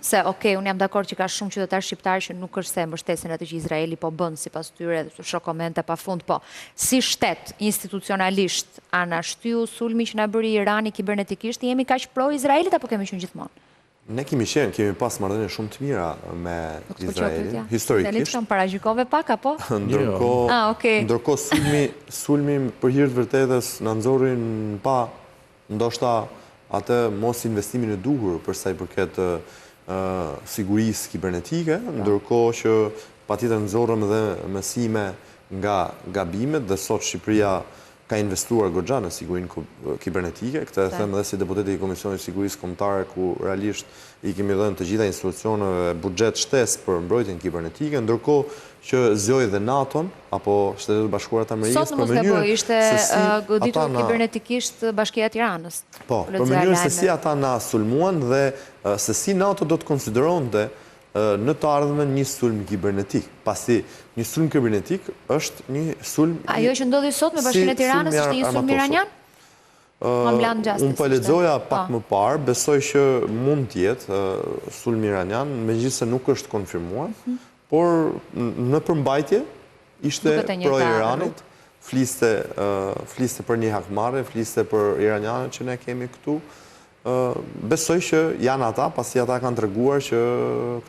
Se, unë jam dakord që ka shumë qytetarë shqiptarë që nuk është se mbështesin atë që Izraeli po bën sipas tyre, shoh komente pafund, po. Si shtet institucionalisht, a na shtyu sulmi që na bëri Irani kibernetikisht, jemi kaq pro-Izraelit apo kemi qenë gjithmonë? Ne kemi pas marrëdhënie shumë të mira me Izraelin, historikisht. Kam paragjykove pak, apo? Ndërkohë sulmi për hir të vërtetës na nxorrin pa ndoshta atë mos investimin e duhur për sa i përket sigurisë kibernetike, ndërkohë që patjetër nxorrëm edhe mësime nga gabimet dhe sot Shqipëria ka investuar goxha në sigurinë kibernetike. Këtë e them edhe si deputeti i Komisionit Sigurisë Kombëtare, ku realisht i kemi dhënë të gjitha institucioneve buxhet shtesë për mbrojtjen kibernetike, ndërkohë që zgjoi dhe NATO-n apo Shtetet e Bashkuara të Amerikës për mënyrë ishte goditur kibernetikisht Bashkia e Tiranës. Po, për mënyrë se si ata na sulmuan dhe se si NATO do të konsideronte në të ardhmen një sulm kibernetik. Pasi një sulm kibernetik është një sulm... Ajo që ndodhi sot me Bashkinë e Tiranës është një sulm iranian? Unë po lexoja pak më parë, besoj që mund të jetë sulm iranian, megjithëse nuk është konfirmuar, por në përmbajtje ishte pro-Iranit, fliste për një hakmarrje, fliste për iranianët që ne kemi këtu. Besoj që janë ata, pasi ata kanë treguar që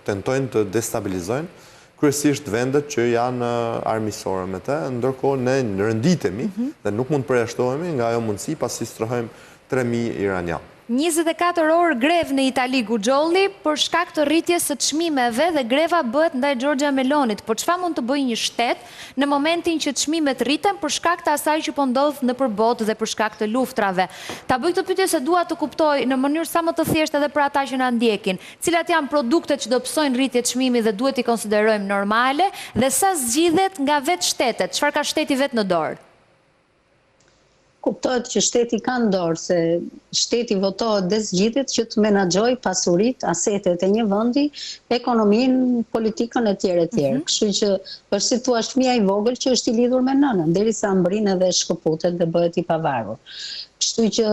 tentojnë të destabilizojnë kryesisht vendet që janë armiqësore me të, ndërkohë ne rënditemi dhe nuk mund të përjashtohemi nga ajo mundësi pasi strohojmë 3.000 iranianë. 24 orë grev në Itali Guxholli për shkak të rritjes së çmimeve dhe greva bëhet ndaj Giorgia Melonit. Po çfarë mund të bëjë një shtet në momentin që çmimet rriten për shkak të asaj që po ndodh nëpër botë dhe për shkak të luftrave? Ta bëj këtë pyetje se dua të kuptoj në mënyrë sa më të thjeshtë edhe për ata që na ndjekin, cilat janë produktet që do psojnë rritje çmimi dhe duhet i konsiderojmë normale dhe sa zgjidhet nga vetë shtetet, çfarë ka shteti vetë në dorë? Kuptohet që shteti ka në dorë, se shteti votohet dhe zgjidhet që të menaxhoj pasurit, asetet e një vendi, ekonominë, politikën e tjerë. Kështu që është si thua fëmia i vogël që është i lidhur me nënën, derisa mbrin edhe shkëputet dhe bëhet i pavarur. Kështu që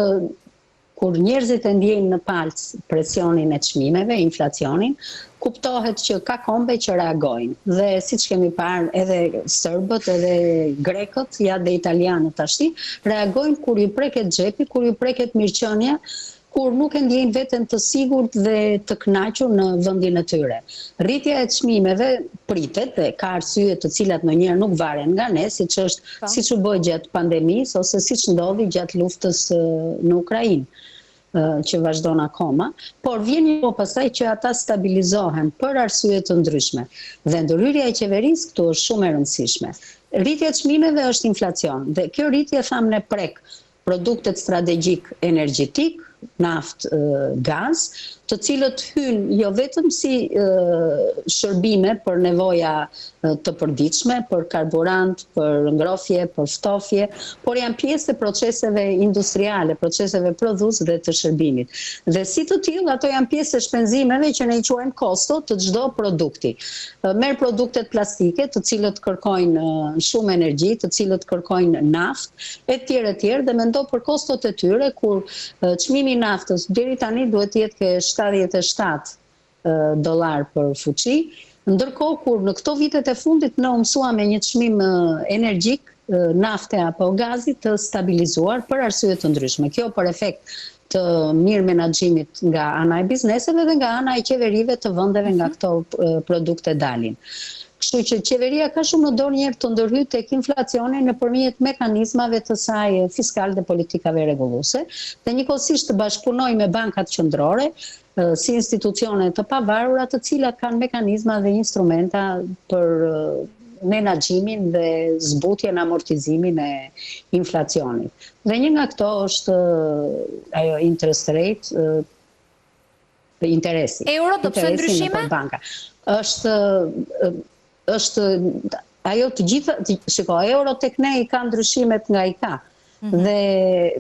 kur njerëzit e ndjejnë në palc presionin e çmimeve, inflacionin, kuptohet që ka kombe që reagojnë. Dhe siç kemi parë edhe serbët, edhe grekët, ja dhe italianët tashti, reagojnë kur ju preket xhepi, kur ju preket mirëqenia, kur nuk e ndjejnë veten të sigurt dhe të kënaqur në vendin e tyre. Rritja e çmimeve pritet dhe ka arsye të cilat ndonjëherë nuk varen nga ne, siç u bë gjatë pandemisë ose siç ndodhi gjatë luftës në Ukrainë, që vazhdon akoma, por vjen një pasaj që ata stabilizohen për arsye të ndryshme. Dhe ndërhyrja e qeverisë këtu është shumë e rëndësishme. Rritja e çmimeve është inflacion dhe kjo rritje thamë ne prek produktet strategjik energjetik, naft, gaz, të cilët hynë jo vetëm si shërbime për nevoja të përditshme, për karburant, për ngrohje, për ftofje, por janë pjesë të proceseve industriale, proceseve prodhuese dhe të shërbimit. Dhe si të tillë, ato janë pjesë të shpenzimeve që ne i quajmë kosto të çdo produkti. Merr produktet plastike, të cilët kërkojnë shumë energji, të cilët kërkojnë naftë, etj. Dhe mendo për kostot e tyre, kur çmimi i naftës deri tani duhet të jetë ke $77 për fuqi, ndërkohë kur në këto vitet e fundit ne u mësuam me një çmim energjik, nafte apo gazi të stabilizuar për arsye të ndryshme. Kjo për efekt të mirë menaxhimit nga ana e bizneseve dhe nga ana e qeverive të vendeve nga këto produkte dalin. Kështu që qeveria ka shumë në dorë njerë të ndërhyjë tek inflacioni nëpërmjet mekanizmave të saj fiskal dhe politikave rregulluese, dhe njëkohësisht të bashkëpunojë me bankat qendrore si institucione të pavarura, të cilat kanë mekanizma dhe instrumenta për menaxhimin dhe zbutjen, amortizimin e inflacionit. Dhe një nga këto është ajo interest rate, interesi. Euro do pse ndryshime? Banka. Është ajo të gjitha, shiko, euro tek ne i ka ndryshimet nga i ka. Dhe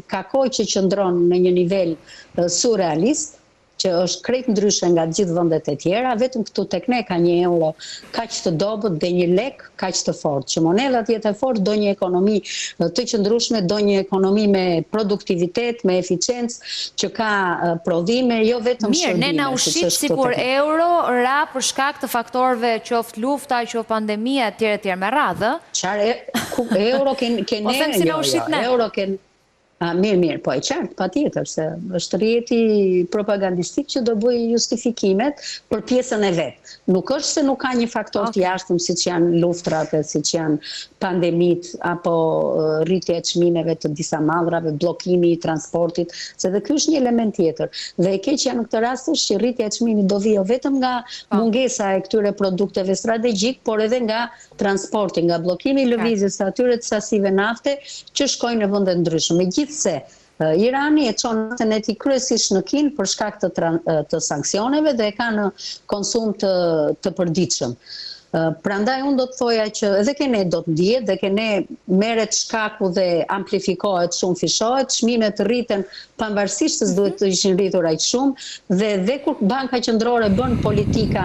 ka kohë që qëndron në një nivel surrealist, që është krejt ndryshe nga gjithë vendet e tjera, vetëm këtu tek ne ka një euro kaq të dobët dhe një lek kaq të fortë. Që moneda jetë e fortë do një ekonomi të qëndrueshme, do një ekonomi me produktivitet, me eficiencë, që ka prodhime, jo vetëm shërbime. Mirë, ne na ushqit sikur euro ra për shkak të faktorëve qoftë lufta, qoftë pandemia etj me radhë. Çfarë euro ke ne? Euro ke mirë, po e qartë, pa tjetër, se është rjeti propagandistik që do bëj justifikimet për pjesën e vetë. Nuk është se nuk ka një faktor të jashtëm, si që janë luftrat, si që janë pandemit, apo rritje e çmimeve të disa mallrave, bllokimi i transportit, se dhe ky është një element tjetër. Dhe e keqja në këtë rast është që rritja e çmimit do vijë vetëm nga mungesa e këtyre produkteve strategjik, por edhe nga transporti, nga bllokimi i lëvizjes së atyre të sasive nafte që shkojnë në vende ndryshme. Megjithse Irani e çon naftën e tij kryesisht në Kinë për shkak të sanksioneve dhe e ka në konsum të përditshëm. Prandaj unë do të thoja që edhe kene do të ndihet dhe kene merret shkaku dhe amplifikohet shumë, fishohet, çmimet rriten pavarësisht se duhet të ishin rritur aq shumë dhe kur Banka Qendrore bën politika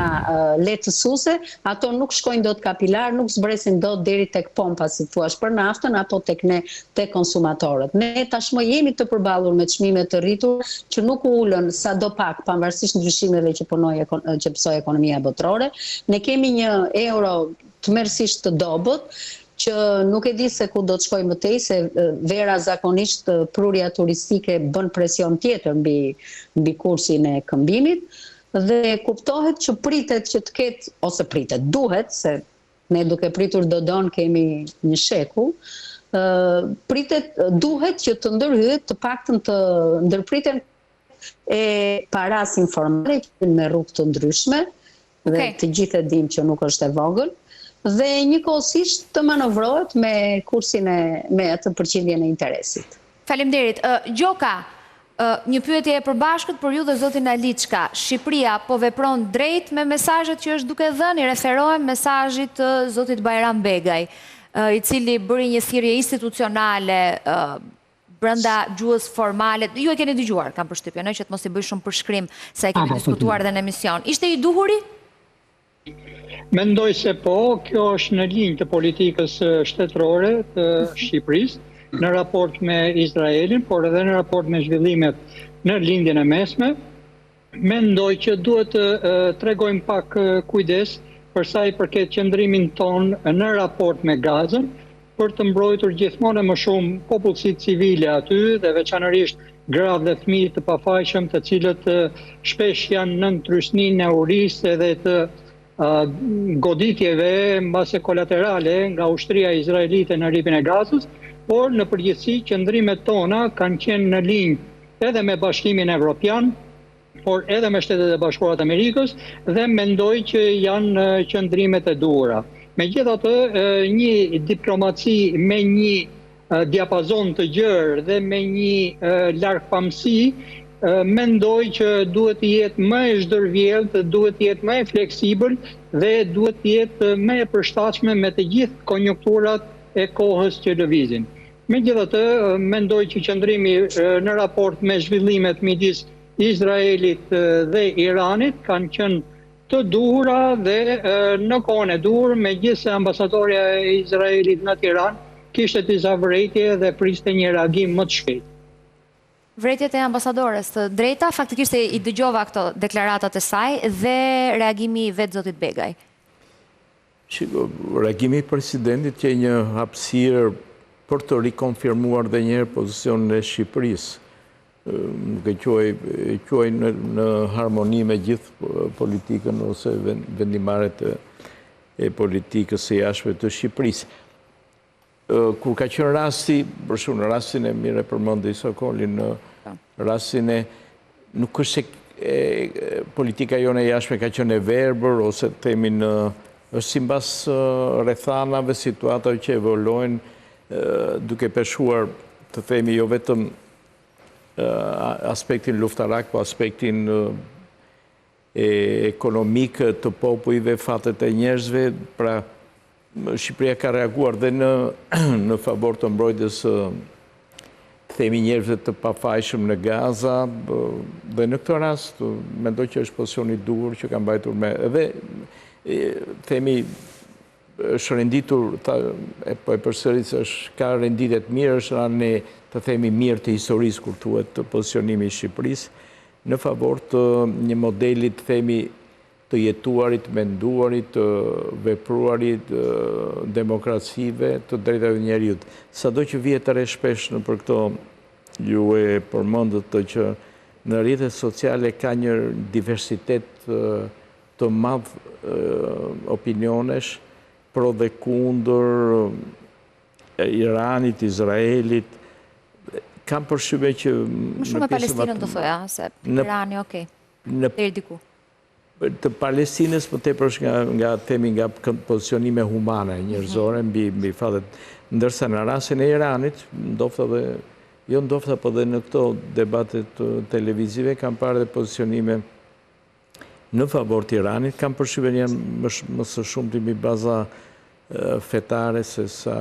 lehtësuese, ato nuk shkojnë dot kapilar, nuk zbresin dot deri tek pompa, si thua, për naftën apo tek ne, tek konsumatorët. Ne tashmë jemi të përballur me çmime të rritur që nuk u ulën sadopak pavarësisht ndryshimeve që pësoi ekonomia botërore. Ne kemi një euro të mërësisht të dobët, që nuk e di se ku do të shkoj më tej, se vera zakonisht prurja turistike bën presion tjetër mbi kursin e këmbimit, dhe kuptohet që pritet që të ketë, ose pritet, duhet, se ne duke pritur dodon kemi një shekull, duhet që të ndërhyet të paktën të ndërpriten e paras informale me rrugë të ndryshme, dhe të gjithë e dim që nuk është e vogël, dhe njëkohësisht të manovrohet me kursin me atë përqindjen e interesit. Faleminderit. Gjoka, një pyetje e përbashkët për ju dhe zotin Aliçka. Shqipëria po vepron drejt me mesazhet që është duke dhënë, i referohem mesazhit të zotit Bajram Begaj, i cili bëri një thirrje institucionale brenda gjuhës formale. Ju e keni dëgjuar, kam përshtypjen, që të mos i bëj shumë përshkrim se e kemi diskutuar dhe në emision. Ishte i duhuri? Mendoj se po, kjo është në linjë të politikës shtetërore të Shqipërisë, në raport me Izraelin, por edhe në raport me zhvillimet në lindjen e mesme. Mendoj që duhet të tregojmë pak kujdes për sa i përket qëndrimin ton në raport me Gazën, për të mbrojtur gjithmonë më shumë popullsitë civile aty dhe veçanërisht gratë dhe fëmijë të pafajshëm, të cilët shpesh janë nën trysninë e urisë edhe të goditjeve mbase kolaterale nga ushtria izraelite në rripin e Gazës, por në përgjithësi qëndrimet tona kanë qenë në linjë edhe me Bashkimin Evropian, por edhe me Shtetet e Bashkuara të Amerikës, dhe mendoj që janë qëndrimet e duhura. Megjithatë, një diplomaci me një diapazon të gjerë dhe me një largpamësi, mendoj që duhet të jetë më e zhdërvjellët, duhet të jetë më e fleksibël dhe duhet të jetë më e përshtatshme me të gjithë konjunkturat e kohës që lëvizin. Megjithatë, mendoj që qëndrimi në raport me zhvillimet midis Izraelit dhe Iranit kanë qenë të duhura dhe në kohën e duhur, megjithëse ambasadorja e Izraelit në Tiranë kishte disa vërejtje dhe priste një reagim më të shpejtë. Vërejtjet e ambasadores të drejta, faktikisht i dëgjova këto deklaratat e saj dhe reagimi i vetë zotit Begaj. Reagimi i presidentit që një hapësirë për të rikonfirmuar dhe njëherë pozicionin e Shqipërisë. Nuk e quaj në harmoni me gjithë politikën ose vendimarrjet e politikës së jashtme të Shqipërisë. Kur ka qenë rasti, për shumë në rastin e mire përmendë Sokolin, në rastin e nuk është se politika jone jashtme ka qenë e verbër ose themin është simbas rrethanave, situatave që evoluojnë duke peshuar të themi jo vetëm aspektin luftarak, po aspektin ekonomikë të popujve, fatet e njerëzve, pra Shqipëria ka reaguar dhe në favor të mbrojtjes themi njerëzve të pafajshëm në Gaza, dhe në këtë rast, mendoj që është pozicioni dur që ka mbajtur me, edhe themi është renditur, po e përsëris është ka renditet mirë, është në të themi mirë të historisë kur thuhet të pozicionimi i Shqipërisë, në favor të një modelit themi të jetuarit, menduarit, vepruarit, demokracive, të drejtave njerëzit. Sado që vihet të shpesh në për këto ju e përmendët të që në rrjetet sociale ka një diversitet të madh opinionesh pro dhe kundër Iranit, Izraelit. Kam përshtypjen që më shumë me Palestinën do thoja, se Irani, okej. Deri diku. Të Palestinës më tepër nga themi nga pozicionime humane, njerëzore mbi fatet, ndërsa në rastin e Iranit, ndofta po dhe në këto debatet televizive kam parë dhe pozicionime në favor të Iranit, kam përshtypjen janë më së shumti mbi baza fetare se sa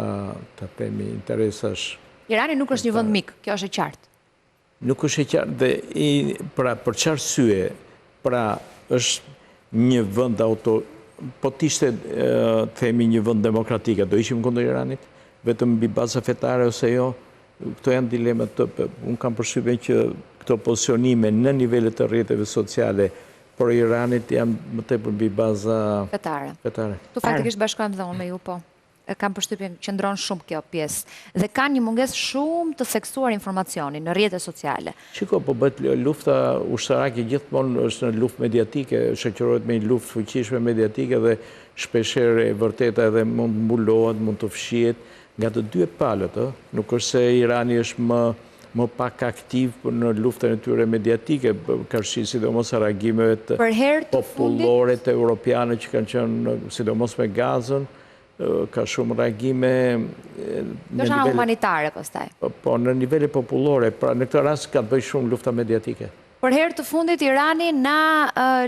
të themi interesash. Irani nuk është një vend mik, kjo është e qartë. Nuk është e qartë dhe pra për çfarë arsye, pra është një vend po t'ishte themi një vend demokratike, do ishim kundër Iranit, vetëm mbi baza fetare ose jo, këto janë dilemat unë kam përshtypjen që këto pozicionime në nivelet të rrjeteve sociale por Iranit janë më tepër mbi baza fetare. Tu faktikisht bashkohem dhe unë me ju, po. Kam përshtypjen që ndron shumë kjo pjesë. Dhe ka një mungesë shumë të theksuar informacioni në rrjetet sociale. Shiko, po bëhet lufta ushtarake gjithmonë është në luftë mediatike, shoqërohet me një luftë fuqishme mediatike dhe shpeshherë e vërteta edhe mund mbulohet, mund të fshihet nga të dy palët, nuk është se Irani është më pak aktiv në luftën e tyre mediatike, karshi sidomos reagimeve të popullore të europiane që kanë qenë sidomos me Gazën, ka shumë reagime do shana humanitare pastaj. Po në nivele popullore, pra në këtë rast ka të bëjë shumë lufta mediatike. Për herë të fundit Irani na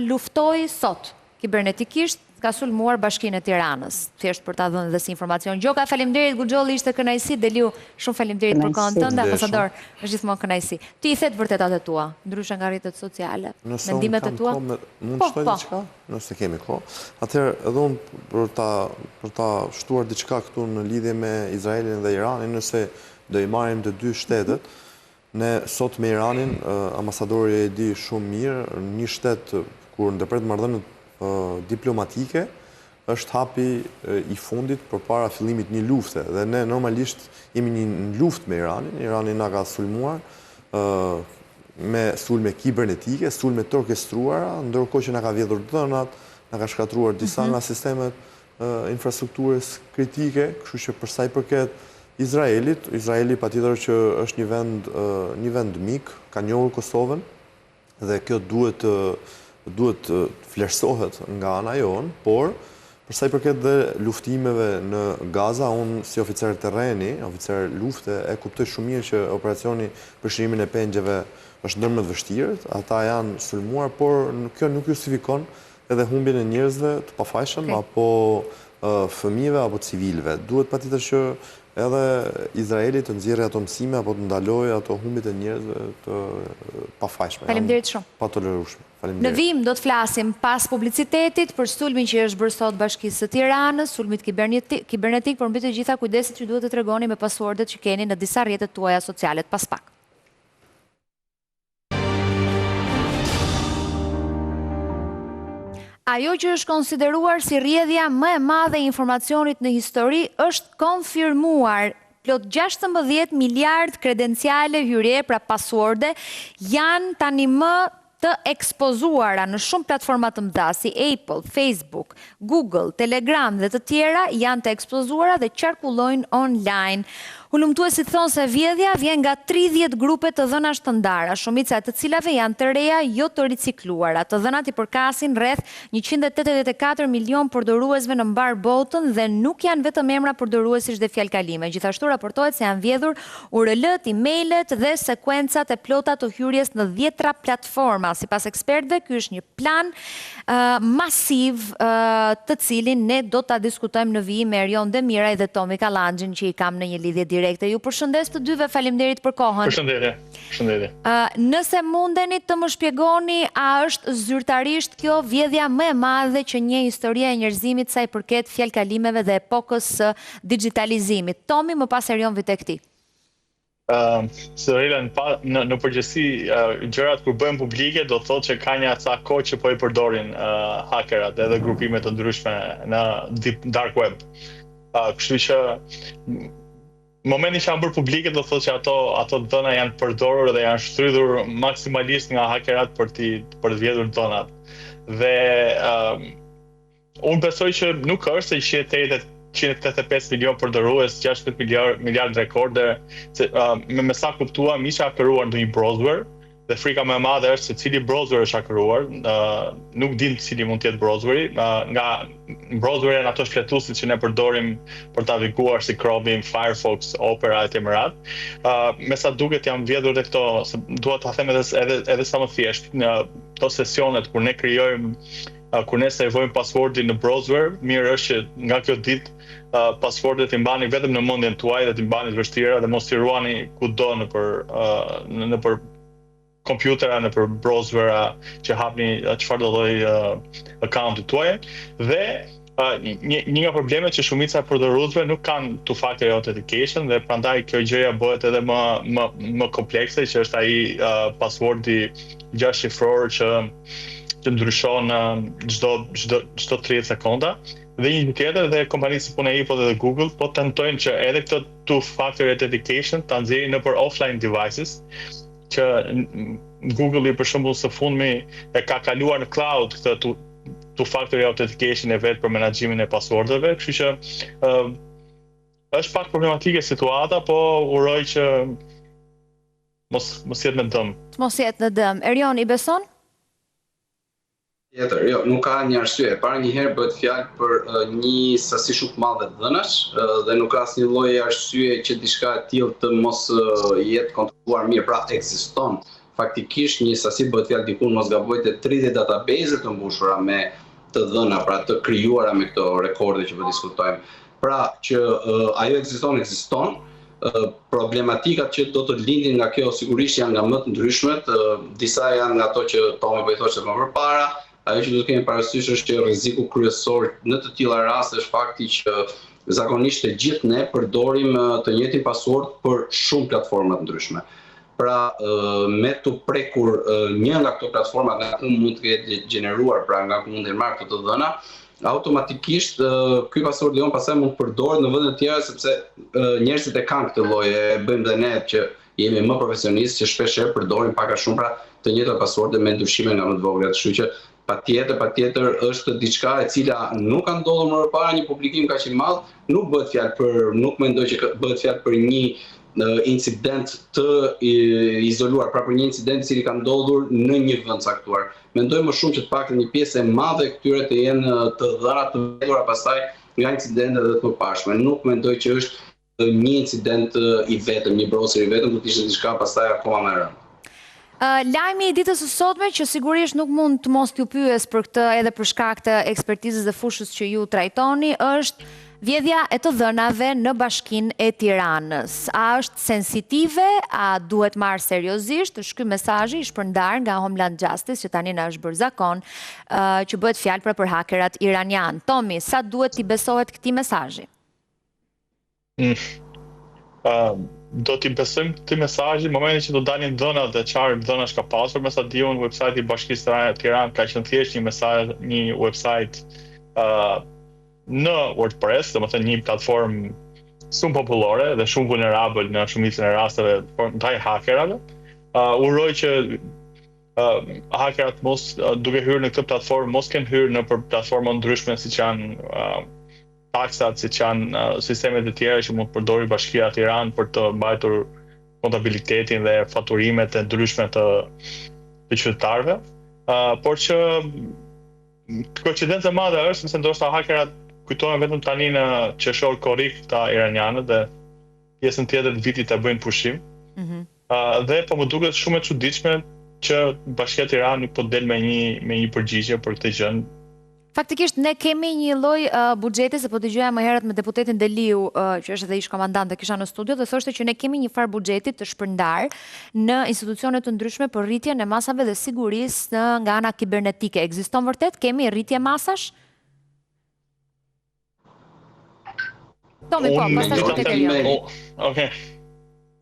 luftoi sot kibernetikisht, ka sulmuar Bashkinë e Tiranës. Thjesht për ta dhënë dhe si informacion. Gjoka, faleminderit, Guxholli, ishte kënaqësi, Deliu, shumë faleminderit për kohën tënde, ambasador, është gjithmonë kënaqësi. Ti i thet vërtetat e tua, ndryshe nga rrjetet sociale, mendimet e tua? Mund të shtoj diçka, nëse kemi kohë. Atëherë, edhe unë për ta shtuar diçka këtu në lidhje me Izraelin dhe Iranin, nëse do i marrim të dy shtetet, ne sot me Iranin, ambasadori e di shumë mirë, një shtet kur ndërpret marrëdhëniet diplomatike, është hapi i fundit për para fillimit një lufte. Dhe ne normalisht jemi një luft me Iranin. Iranin nga ka sulmuar me sulme kibernetike, sulme të orkestruara, ndërkohë që nga ka vjedhur dhënat, nga ka shkatruar disa nga sistemet infrastrukturës kritike, kështu që për sa i përket Izraelit, Izraeli patjetër që është një vend mik, ka njohur Kosovën dhe kjo duhet të vlerësohet nga ana jonë, por për sa i përket dhe luftimeve në Gaza, unë si oficer terreni, oficer lufte, e kuptoj shumë mirë që operacioni për shërimin e pengjeve është ndër më të vështirë, ata janë sulmuar, por kjo nuk justifikon edhe humbjen e njerëzve të pafajshëm apo fëmijëve apo civilëve. Duhet patjetër që edhe Izraeli të nxjerrë ato mësime apo të ndalojë ato humbjet e njerëzve të pafajshme. Faleminderit shumë. Pa tolerueshme. Në vim do të flasim pas publicitetit për sulmin që është bërë sot Bashkisë së Tiranës, sulmit kibernetik, por mbi të gjitha kujdesit që duhet të tregoni me pasuardet që keni në disa rrjetet tuaja sociale pas pak. Ajo që është konsideruar si rrjedhja më e madhe e informacionit në histori është konfirmuar. Plot 16 miliard kredenciale hyrje, pra pasuarde, janë tani më të ekspozuara në shumë platforma të mëdha si Apple, Facebook, Google, Telegram dhe të tjera janë të ekspozuara dhe qarkullojnë online. Hulumtuesit thonë se vjedhja vjen nga 30 grupe të dhënash të ndara, shumica e të cilave janë të reja jo të ricikluara. Të dhënat i përkasin rreth 184 milion përdoruesve në mbar botën dhe nuk janë vetëm emra përdoruesish dhe fjalkalime. Gjithashtu raportohet se janë vjedhur URL-t, email-et dhe sekuencat e plota të hyrjes në 10 platforma. Sipas ekspertëve, ky është një plan masiv të cilin ne do ta diskutojmë në vijim me Erion Demiraj dhe Tomi Kallanxhin që i kam në një lidhje direkte. Ju përshëndes të dyve, faleminderit për kohën. Përshëndetje. Nëse mundeni të më shpjegoni, a është zyrtarisht kjo vjedhja më e madhe që një historia e njerëzimit sa i përket fjalkalimeve dhe epokës së digitalizimit? Tomi, më pas Erion vi tek ti. Sorila, në përgjithësi, gjërat kur bëhen publike do thotë që ka një ca kohë që po i përdorin hakerat edhe grupimet të ndryshme në dark web. Kështu që momenti që janë bërë publike do thotë që ato dhëna janë përdorur dhe janë shtrydhur maksimalisht nga hakerat për të vjedhur dhënat. Dhe unë besoj që nuk është se 185 milion përdorues, 16 miliard rekorde, me sa kuptuam isha hakeruar në një browser, dhe frika më e madhe është se cili browser është hakeruar, nuk dim cili mund të jetë browseri, nga browseri janë ato shfletuesit që ne përdorim për të naviguar si Chrome, Firefox, Opera e tjerat. Me sa duket janë vjedhur dhe këto, dua ta them edhe sa më thjesht, në këto sesionet kur ne krijojmë kur ne servojmë paswordin në browser, mirë është që nga kjo ditë paswordet i mbani vetëm në mendjen tuaj dhe t'i mbani të vështira dhe mos t'i ruani kudo nëpër kompjutera, nëpër browsera që hapni çfarë do lloj accounti tuaj. Dhe një nga problemet që shumica e përdoruesve nuk kanë two-factor authentication dhe prandaj kjo gjëja bëhet edhe më komplekse, që është ai passwordi 6 shifror që ndryshon çdo 30 sekonda. Dhe një tjetër, dhe kompanitë si Apple dhe Google po tentojnë që edhe këtë two-factor authentication ta nxjerrin nëpër offline devices, që Google për shembull së fundmi e ka kaluar në cloud këtë two-factor authentication e vet për menaxhimin e passwordeve, kështu që është pak problematike situata, po uroj që mos jetë në dëm. Mos jetë në dëm. Erion, i beson? Tjetër, jo, nuk ka një arsye. Para një herë bëhet fjalë për një sasi shumë të madhe të dhënash dhe nuk ka asnjë lloj arsye që diçka e tillë të mos jetë kontrolluar mirë. Pra ekziston faktikisht një sasi, bëhet fjalë diku mos gabojtë 30 database të mbushura me të dhëna, pra të krijuara me këto rekorde që po diskutojmë. Pra që ajo ekziston. Problematikat që do të lindin nga kjo sigurisht janë nga më të ndryshmet, disa janë nga ato që Tomi po i thoshte më përpara. Ajo që do të kemi parasysh është që rreziku kryesor në të tilla raste është fakti që zakonisht të gjithë ne përdorim të njëjtin password për shumë platforma të ndryshme. Pra, me të prekur një nga këto platforma nga ku mund të ketë gjeneruar, pra nga ku mund të marrë këto dhëna, automatikisht ky password jon pastaj mund të përdoret në vende të tjera, sepse njerëzit e kanë këtë lloj, e bëjmë dhe ne që jemi më profesionistë që shpeshherë përdorim pak a shumë pra të njëjtat passworde me ndryshime nga më të vogla, kështu që patjetër është diçka e cila nuk ka ndodhur më parë një publikim kaq i madh, nuk mendoj që bëhet fjalë për një incident të izoluar, pra për një incident i cili ka ndodhur në një vend caktuar. Mendoj më shumë që të paktën një pjesë e madhe e këtyre të jenë të dhëna të vjedhura pastaj nga incidente dhe të mëparshme. Nuk mendoj që është një incident i vetëm, një browser i vetëm, do të ishte diçka pastaj akoma më e rëndë. Lajmi i ditës së sotme, që sigurisht nuk mund të mos t'ju pyes për këtë edhe për shkak të ekspertizës dhe fushës që ju trajtoni, është vjedhja e të dhënave në Bashkinë e Tiranës. A është sensitive, a duhet marrë seriozisht? Ky mesazhi i shpërndar nga Homeland Justice, që tani na është bërë zakon, që bëhet fjalë për hakerat iranian. Tomi, sa duhet t'i besohet këtij mesazhi? Do t'i besojmë këtij mesazhi në momentin që do dalin dhënat dhe çfarë dhënash ka pasur. Me sa di unë, websajti i Bashkisë së Tiranës ka qenë thjesht një website në WordPress, domethënë një platformë shumë popullore dhe shumë vulnerabël në shumicën e rasteve ndaj hakerave. Uroj që hakerat duke hyrë në këtë platformë mos kenë hyrë në platforma ndryshme siç janë taksat siç janë sistemet e tjera që mund të përdori Bashkia e Tiranës për të mbajtur kontabilitetin dhe faturimet e ndryshme të qytetarëve, por që koincidencë e madhe është se ndoshta hakerat kujtohen vetëm tani në qershor korrik ta iranianët dhe pjesën tjetër të vitit e bëjnë pushim. Dhe po më duket shumë e çuditshme që Bashkia e Tiranës nuk po del me një përgjigje për këtë gjë. Faktikisht, ne kemi një lloj buxheti, se po dëgjoja më herët me deputetin Deliu, që është edhe ish komandant dhe kisha në studio, dhe thoshte që ne kemi një farë buxheti të shpërndar në institucione të ndryshme për rritjen e masave dhe sigurisë nga ana kibernetike. Ekziston vërtet? Kemi rritje masash? Tomi, po, pastaj tek Erion. Okej.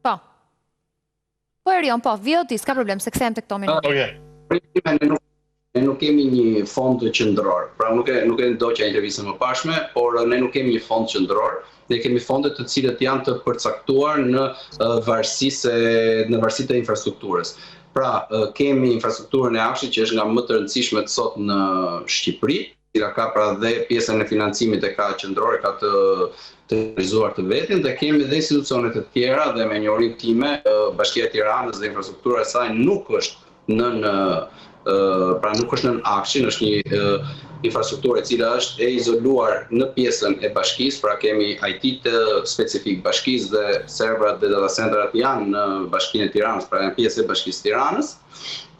Po. Po Erion, po, vjo ti, s'ka problem, se kthehem tek Tomi. Okej. Ne nuk kemi një fond qendror, pra nuk e ndoqja intervistën më pashme, por ne nuk kemi një fond qendror, ne kemi fonde të cilët janë të përcaktuar në varësitë e infrastrukturës. Pra, kemi infrastrukturën e Afshit që është nga më të rëndësishmet sot në Shqipëri, cila ka pra dhe pjesën e financimit e ka qendrore, ka të realizuar të vetin, dhe kemi dhe institucionet e tjera dhe me njohurinë time, Bashkia e Tiranës dhe infrastruktura e saj nuk është nuk është nën Afshin, është një infrastrukturë e cila është e izoluar në pjesën e bashkisë, pra kemi IT të specifik bashkisë dhe serverat dhe data centrat janë në Bashkinë e Tiranës, pra janë pjesë e Bashkisë Tiranës.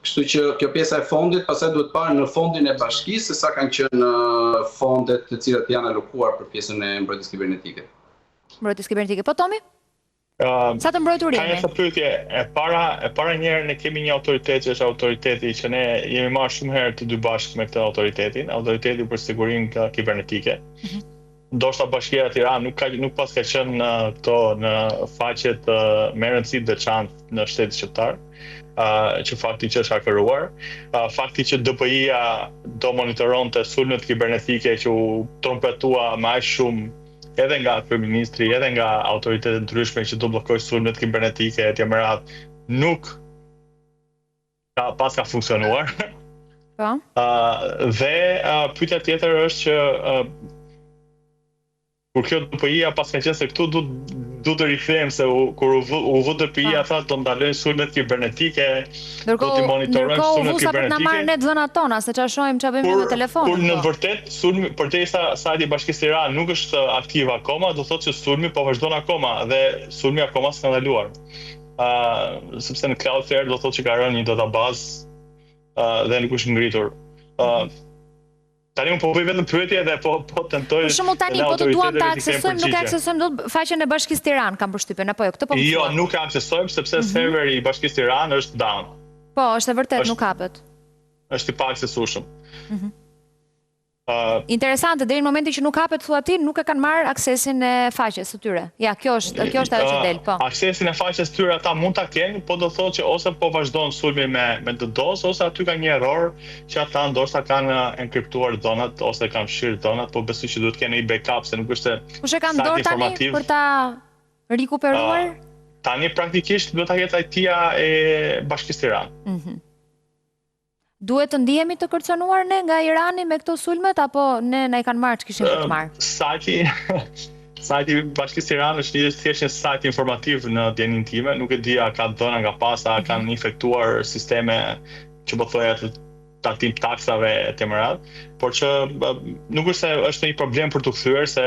Kështu që kjo pjesa e fondit pastaj duhet parë në fondin e bashkisë se sa kanë qenë fondet të cilat janë alokuar për pjesën e mbrojtjes kibernetike. Mbrojtjes kibernetike. Po Tomi? Sa të mbrojtur jemi? Ka një pyetje. E para njerë ne kemi një autoritet që është autoriteti që ne jemi marrë shumë herë të dy bashkë me këtë autoritetin, autoriteti për sigurinë kibernetike. Ndoshta Bashkia e Tiranës nuk pas ka qenë në faqet me rëndësi të veçantë në shtetin shqiptar, që fakti që është hakëruar, fakti që DPI-ja do monitoronte sulmet kibernetike që u trompetua më aq shumë edhe nga kryeministri, edhe nga autoritetet ndryshme që do bllokojnë sulmet kibernetike etj. Nuk ka funksionuar. Po. Dhe pyetja tjetër është që kur kjo DPI-ja pas ka qenë se këtu du të rikthehem se kur u vë DPI-ja tha do ndalojnë sulmet kibernetike, do t'i monitorojnë sulmet kibernetike. Për na marrë ne dhënat tona, se çfarë shohim çfarë bëjmë me telefonin. Kur në vërtet sulmi përderisa sajti i Bashkisë Tiranës nuk është aktiv akoma, do thotë që sulmi po vazhdon akoma dhe sulmi akoma s'ka ndaluar. Sepse në Cloudflare do thotë që ka rënë një databazë dhe nuk është ngritur. Tani unë po bëj vetëm pyetje dhe po tentoj. Për shembull tani po të duam ta aksesojmë, nuk e aksesojmë dot faqen e Bashkisë Tiranës, kam përshtypjen apo jo? Këtë po. Jo, nuk e aksesojmë sepse serveri i Bashkisë Tiranës është down. Po, është e vërtet, nuk hapet. Është i paaksesueshëm. Interesante, deri në momentin që nuk hapet thua ti, nuk e kanë marrë aksesin e faqes së tyre. Ja, kjo është ajo që del, po. Aksesin e faqes së tyre ata mund ta kenë, po do thotë që ose po vazhdon sulmi me DDoS, ose aty ka një error që ata ndoshta kanë enkriptuar dhënat ose kanë fshirë dhënat, po besoj që duhet të kenë një backup se nuk është se kush e ka dorë tani për ta rikuperuar? Tani praktikisht duhet ta ketë IT-ja e Bashkisë Tiranës. Duhet të ndihemi të kërcënuar ne nga Irani me këto sulmet, apo ne na i kanë marrë që kishim të marrë? Sajti Bashkisë Tiranës është thjesht një sajt informativ në djenin time, nuk e di a ka dhëna nga pasa, kanë infektuar sisteme që po thoya të tatim taksave etj. Por që nuk është se është një problem për të kthyer se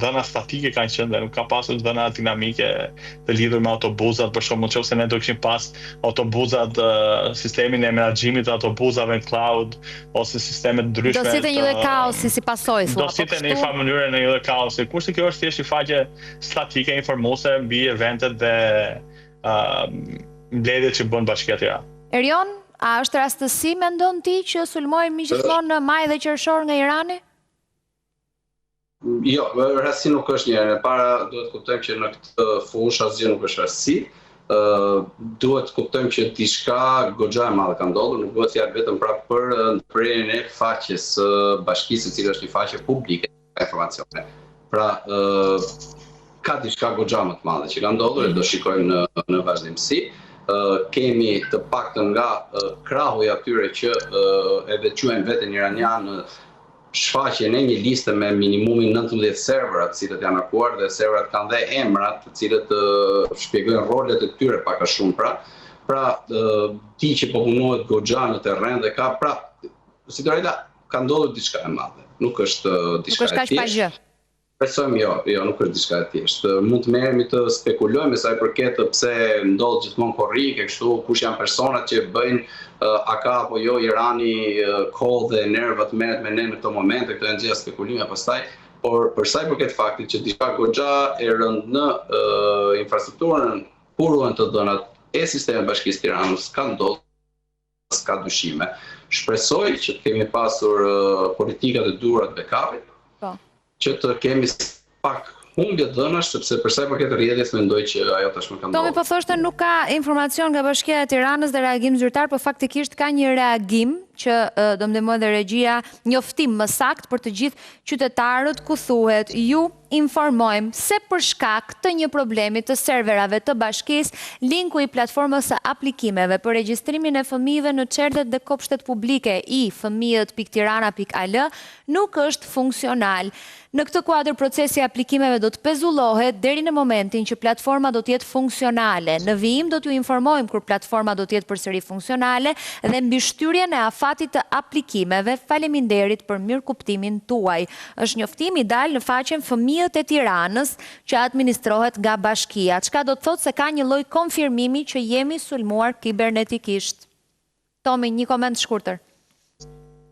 dhëna statike kanë qenë dhe nuk ka pasur dhëna dinamike të lidhur me autobuzat, për shembull nëse ne do kishim pas autobuzat, sistemin e menaxhimit të autobuzave në cloud ose sisteme të ndryshme. Do sitte një lloj kaosi si pasojë thua. Do sitte në një farë mënyrë në një lloj kaosi. Kurse kjo është thjesht një faqe statike informuese mbi eventet dhe mbledhjet që bën Bashkia e Tiranës. Erion, a është rastësi mendon ti që sulmojmë gjithmonë në maj dhe qershor nga Irani? Jo, rastësi nuk është një. Para duhet kuptojmë që në këtë fushë asgjë nuk është rastësi. Duhet kuptojmë që diçka goxha e madhe ka ndodhur, nuk duhet fjalë vetëm prapë për ndërprerjen e faqes së bashkisë, e cila është një faqe publike e informacione. Pra, ka diçka goxha më të madhe që ka ndodhur e do shikojmë në vazhdimsi. Kemi të paktën nga krahu i atyre që e veçuajnë veten iranianë shfaqjen e një liste me minimumin 19 servera të cilët janë akuar dhe serverat kanë dhe emrat të cilët shpjegojnë rolet e tyre pak a shumë. Pra ti që po punohet goxha në terren dhe ka si Dorela ka ndodhur diçka e madhe. Nuk është diçka e thjeshtë. Besojmë jo, nuk është diçka e thjeshtë. Mund të merremi të spekulojmë me sa i përket pse ndodh gjithmonë korrike kështu, kush janë personat që bëjnë a ka apo jo Irani kohë dhe nerva të merret me ne në këto momente, këto janë gjitha spekulime pastaj, por për sa i përket faktit që diçka goxha e rënd në infrastrukturën kur ruhen të dhënat e sistemit Bashkisë Tiranës ka ndodhur, s'ka dyshime. Shpresoj që të kemi pasur politikat e duhura të backupit, që të kemi pak humbje dhënash, sepse për sa i përket rrjedhjes mendoj që ajo tashmë ka ndodhur. Tomi, po thoshte nuk ka informacion nga Bashkia e Tiranës dhe reagim zyrtar, por faktikisht ka një reagim që do më ndihmoj dhe regjia, njoftim më sakt për të gjithë qytetarët ku thuhet ju informojmë se për shkak të një problemi të serverave të bashkisë, linku i platformës së aplikimeve për regjistrimin e fëmijëve në çerdhet dhe kopshtet publike i fëmijët.tirana.al nuk është funksional. Në këtë kuadër procesi i aplikimeve do të pezullohet deri në momentin që platforma do të jetë funksionale. Në vijim do t'ju informojmë kur platforma do të jetë përsëri funksionale dhe mbi shtyrjen e afatit të aplikimeve. Faleminderit për mirëkuptimin tuaj. Është njoftim i dalë në faqen Fëmijët e Tiranës që administrohet nga bashkia. Çka do të thotë se ka një lloj konfirmimi që jemi sulmuar kibernetikisht. Tomi, një koment shkurtër.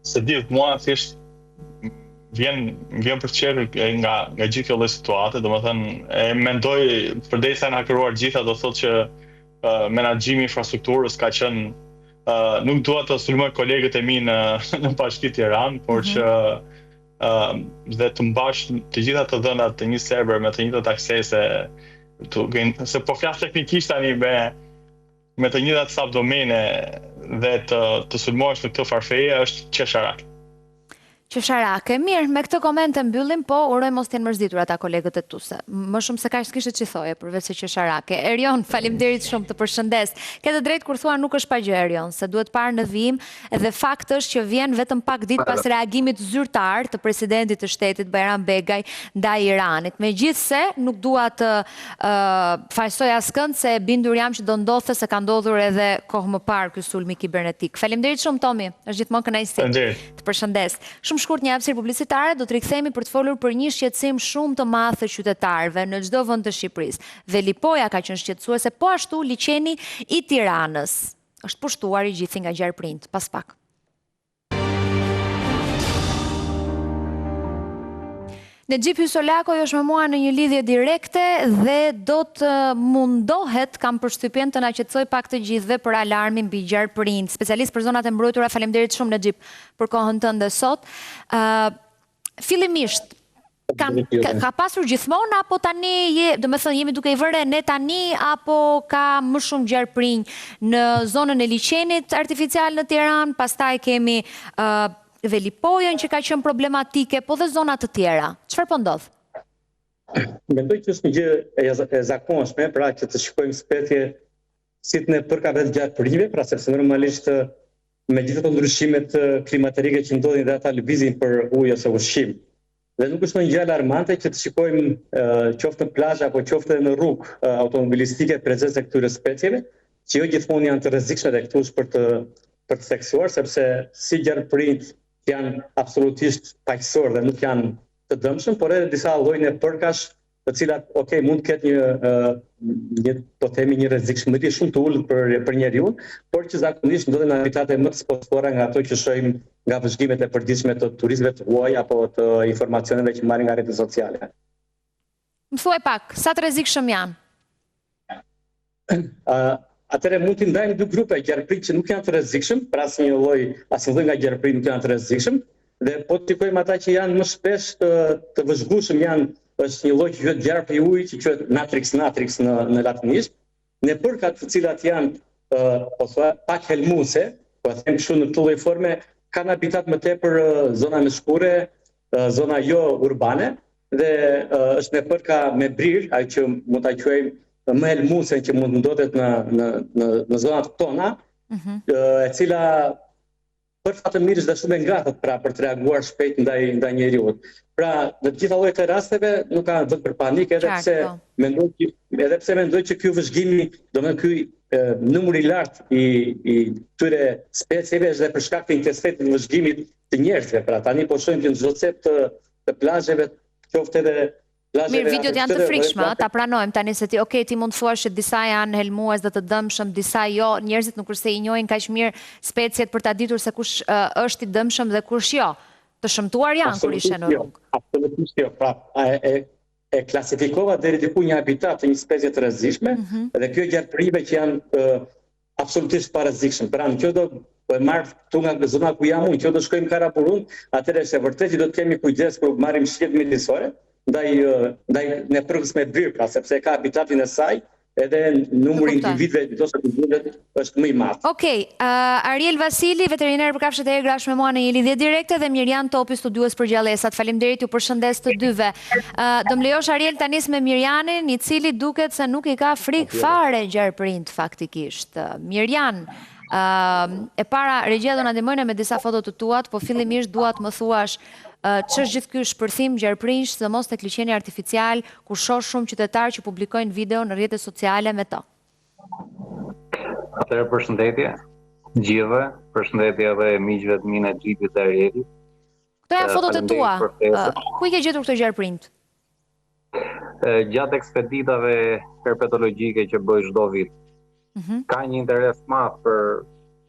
Se di, mua thjesht vjen për qerë nga gjithë kjo lloj situate, domethënë e mendoj përderisa janë hakeruar gjitha do thotë që menaxhimi i infrastrukturës ka qenë nuk dua të sulmoj kolegët e mi në Bashki Tiranë, por që dhe të mbash të gjitha të dhënat të një server me të njëjtat aksese, se po flas teknikisht tani me të njëjtat subdomene dhe të sulmohesh në këtë farfeje është qesharake. Qesharake. Mirë, me këtë koment e mbyllim, po uroj mos t'jenë mërzitur ata kolegët e tu se më shumë se kaq s'kishte që thoje përveç se qesharake. Erion, faleminderit shumë, të përshëndes. Ke të drejtë kur thua nuk është pa gjë, Erion, se duhet parë në vijim dhe fakt është që vjen vetëm pak ditë pas reagimit zyrtar të presidentit të shtetit Bajram Begaj ndaj Iranit. Megjithse nuk dua të fajsoj askënd se bindur jam që do ndodhte se ka ndodhur edhe kohë më parë ky sulmi kibernetik. Faleminderit shumë Tomi, është gjithmonë kënaqësi. Të përshëndes. Shumë shkurt një hapësirë publicitare, do të rikthehemi për të folur për një shqetësim shumë të madh të qytetarëve në çdo vend të Shqipërisë. Dhe Lipoja ka qenë shqetësuese, po ashtu liçeni i Tiranës. Është pushtuar i gjithë nga Gjerprind, pas pak. Nejip Hysolakoj është me mua në një lidhje direkte dhe do të mundohet, kam përshtypjen, të na qetësoj pak të gjithëve për alarmin mbi Gjerprind. Specialist për zonat e mbrojtura, faleminderit shumë Nejip për kohën tënde sot. Fillimisht, ka pasur gjithmonë apo tani, do të thënë jemi duke i vënë ne tani apo ka më shumë Gjerprind në zonën e liçenit artificial në Tiranë, pastaj kemi dhe Lipojën që ka qenë problematike, po dhe zonat të tjera. Çfarë po ndodh? Mendoj që është një gjë e zakonshme, pra që të shikojmë spetje si të ne përka vetë Gjerprinve, pra sepse normalisht me gjithë të ndryshimet klimaterike që ndodhin dhe ata lëvizin për ujë ose ushqim. Dhe nuk është një gjë alarmante që të shikojmë qoftë në plazh apo qoftë në rrugë automobilistike prezencë e këtyre specjeve, që jo gjithmonë janë të rrezikshme dhe këtu është për të theksuar, sepse si Gjerprind janë absolutisht paqësor dhe nuk janë të dëmshëm, por edhe disa lloje përkash, të cilat mund të ketë një rrezikshmëri shumë të ulët për njeriu, por që zakonisht ndodhen në habitate më të ekspozuara nga ato që shohim nga vëzhgimet e përditshme të turistëve të huaj apo të informacioneve që marrin nga rrjetet sociale. Më thuaj pak, sa të rrezikshëm janë? Atëre mund të ndajmë dy grupe Gjerprind që nuk janë të rrezikshëm, pra asnjë lloj nga Gjerprind nuk janë të rrezikshëm, dhe po të shikojmë ata që janë më shpesh të vëzhgueshëm është një lloj që quhet gjerp i ujit, që quhet natrix në latinisht, në përkat të cilat janë pak helmuese, po them kështu në këtë lloj forme, kanë habitat më tepër zona më shkure, zona jo urbane, dhe është në përka me brir, ajo që mund ta quajmë më helmuese që mund ndodhet në zonat tona, e cila për fat të mirë është dhe shumë e ngatët pra për të reaguar shpejt ndaj njeriut. Pra, në të gjitha llojet e rasteve nuk ka vend për panik, edhe pse mendoj që ky vëzhgimi, domethënë ky numri i lartë i këtyre specieve është dhe për shkak të intensitetit të vëzhgimit të njerëzve. Pra tani po shohim që në çdo cep të plazheve, qoftë edhe mirë, videot janë të frikshme, ta pranojmë tani se ti, ti mund të thuash që disa janë helmues dhe të dëmshëm, disa jo, njerëzit nuk kurse i njohin kaq mirë speciet për ta ditur se kush është i dëmshëm dhe kush jo. Të shëmtuar janë kur ishin në rrugë. Absolutisht jo. Pra, e klasifikova deri diku një habitat të një specie të rrezikshme, dhe kjo gjarpërive që janë absolutisht pa rrezikshëm. Pra, në kjo do e marr këtu nga zona ku jam unë, kjo do shkojmë Karapurun, atëherë është e vërtetë që do të kemi kujdes kur marrim shihet mjedisore, ndaj në përkës me byrë, pra sepse ka habitatin e saj, edhe numri individëve ose individëve është më i madh. Ariel Vasili, veterinar për kafshët e egra, është me mua në një lidhje direkte dhe Mirjan Topi, studiues për gjallësat. Faleminderit, ju përshëndes të dyve. Do më lejosh Ariel ta nis me Mirjanin, i cili duket se nuk i ka frikë fare gjarprind faktikisht. Mirjan, e para regjia do na ndihmojnë me disa foto të tuat, po fillimisht dua të më thuash ç'është gjithë ky shpërthim gjarprinj, sidomos tek liçeni artificial, ku shoh shumë qytetarë që publikojnë video në rrjetet sociale me to. Atëherë përshëndetje gjithëve, përshëndetje edhe miqve të mi në Xhipit dhe Arielit. Këto janë fotot e tua. Ku i ke gjetur këto gjarprinj? Gjatë ekspeditave herpetologjike që bëj çdo vit. Ka një interes madh për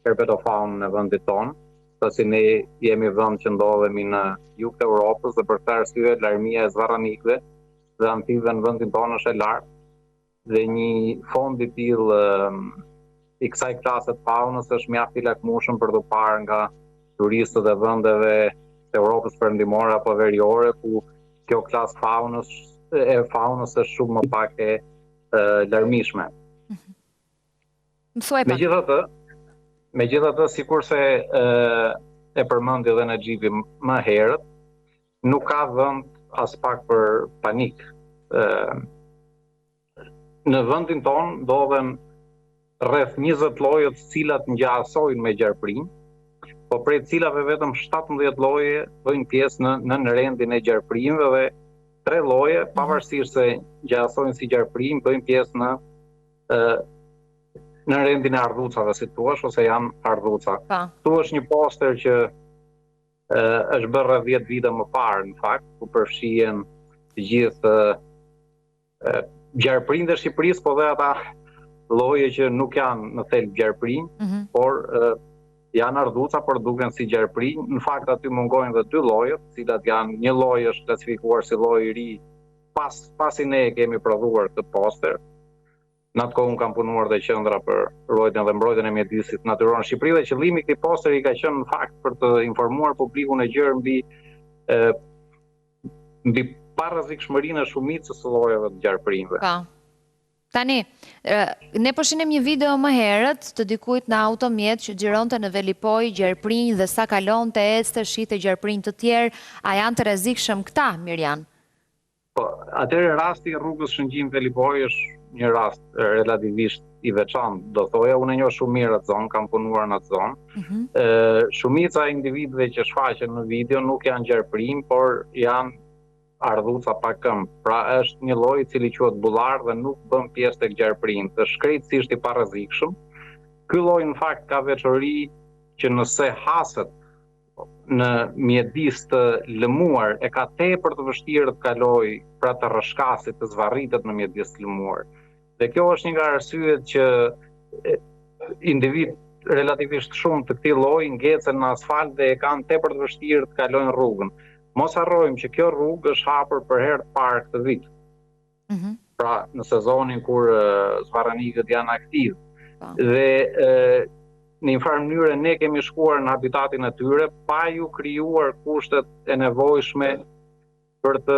herpetofaunën në vendit tonë, pasi ne jemi vend që ndodhemi në jug të Europës dhe për këtë arsye larmia e zvarranikëve dhe amfibëve në vendin tonë është e lartë dhe një fond i tillë i kësaj klase të faunës është mjaft i lakmueshëm për të parë nga turistët e vendeve të Europës perëndimore apo veriore ku kjo klasë faunës është shumë më pak e larmishme. Megjithatë, sikurse e përmendi edhe në Xhipi më herët, nuk ka vend as pak për panik. Në vendin tonë ndodhen rreth 20 lloje të cilat ngjasojnë me gjarprinj, po prej cilave vetëm 17 lloje bëjnë pjesë në rendin e gjarprinjve dhe 3 lloje, pavarësisht se ngjasojnë si gjarprinj, bëjnë pjesë në rendin e ardhucave, si thuash, ose janë ardhuca. Tu është një poster që është bërë rreth 10 vite më parë, në fakt, ku përfshihen të gjithë gjarprinjt e Shqipërisë, po dhe ata lloje që nuk janë në thelb gjarprinj, por janë ardhuca, por duken si gjarprinj. Në fakt aty mungojnë dhe 2 lloje, të cilat janë një lloj është klasifikuar si lloj i ri, pasi ne kemi prodhuar këtë poster. Në atë kohë unë kam punuar dhe qendra për ruajtjen dhe mbrojtjen e mjedisit natyror në Shqipëri dhe qëllimi i këtij posteri ka qenë në fakt për të informuar publikun e gjerë mbi parrezikshmërinë e shumicës së llojeve të gjarprinjve. Tani, ne po shihnim një video më herët të dikujt në automjet që xhironte në velipoj gjarprinj dhe sa kalonte ecte shihte gjarprinj të tjerë, a janë të rrezikshëm këta, Mirjan? Po, atëherë rasti i rrugës Shëngjin Velipoj është një rast relativisht i veçantë, do thoja, unë e njoh shumë mirë atë zonë, kam punuar në atë zonë. Shumica e individëve që shfaqen në video nuk janë gjarprinj, por janë ardhuca pa këmbë. Pra është një lloj i cili quhet bullar dhe nuk bën pjesë tek gjarprinj, është krejtësisht i parrezikshëm. Ky lloj në fakt ka veçori që nëse haset në mjedis të lëmuar e ka tepër të vështirë të kaloj pra të rrëshkasit të zvarritet në mjedis të lëmuar. Dhe kjo është një nga arsyet që individ relativisht shumë të këtij lloji ngecen në asfalt dhe e kanë tepër të vështirë të kalojnë rrugën. Mos harrojmë që kjo rrugë është hapur për herë të parë këtë vit. Pra në sezonin kur zvarranikët janë aktiv. Dhe në një farë mënyrë ne kemi shkuar në habitatin e tyre pa ju krijuar kushtet e nevojshme për të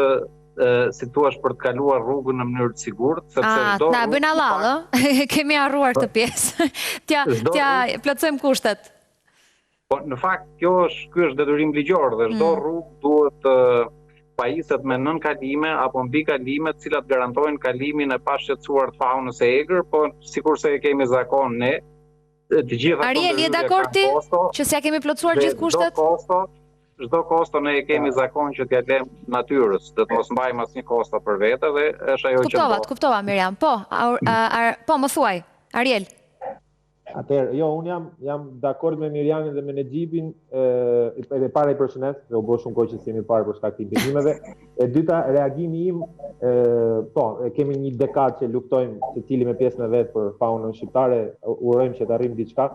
si thua për të kaluar rrugën në mënyrë të sigurt, sepse çdo na bën allall, kemi harruar këtë pjesë. T'ja plotësojmë kushtet. Po në fakt ky është detyrim ligjor dhe çdo rrugë duhet pajiset me nën kalime apo mbi kalime, të cilat garantojnë kalimin e pashqetësuar të faunës e egër, po sikurse e kemi zakon ne, të gjitha Ariel, je dakord ti që s'ja kemi plotësuar gjithë kushtet? Çdo kosto ne e kemi zakon që t'ja lëm natyrës, do të mos mbajmë asnjë kosto për vete dhe është ajo që Kuptova Miriam. Po, po më thuaj, Ariel. Atëherë, jo, unë jam dakord me Mirianin dhe me Nexhipin, edhe para i përshëndes, dhe u bë shumë kohë që s'jemi parë për shkak të ndihmeve. E dyta, reagimi im, po, kemi një dekadë që luftojmë secili me pjesën e vet për faunën shqiptare, urojmë që të arrijmë diçka.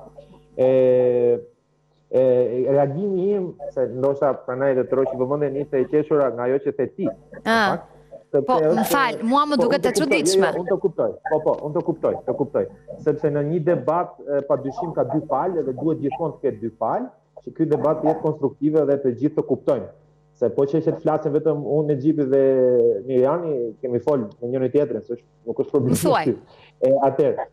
Reagimi im, se ndoshta pranaj dhe të roqi vëmendjen ishte e qeshura nga ajo që the ti. Po, më fal, mua më duket e çuditshme. Unë të kuptoj. Unë të kuptoj. Sepse në një debat padyshim ka dy palë dhe duhet gjithmonë të ketë dy palë, që ky debat jetë konstruktiv dhe të gjithë të kuptojnë. Se po që të flasim vetëm unë, Nexhipi dhe Miriani, kemi folë me njëri tjetrin, se nuk është problem. Atëherë,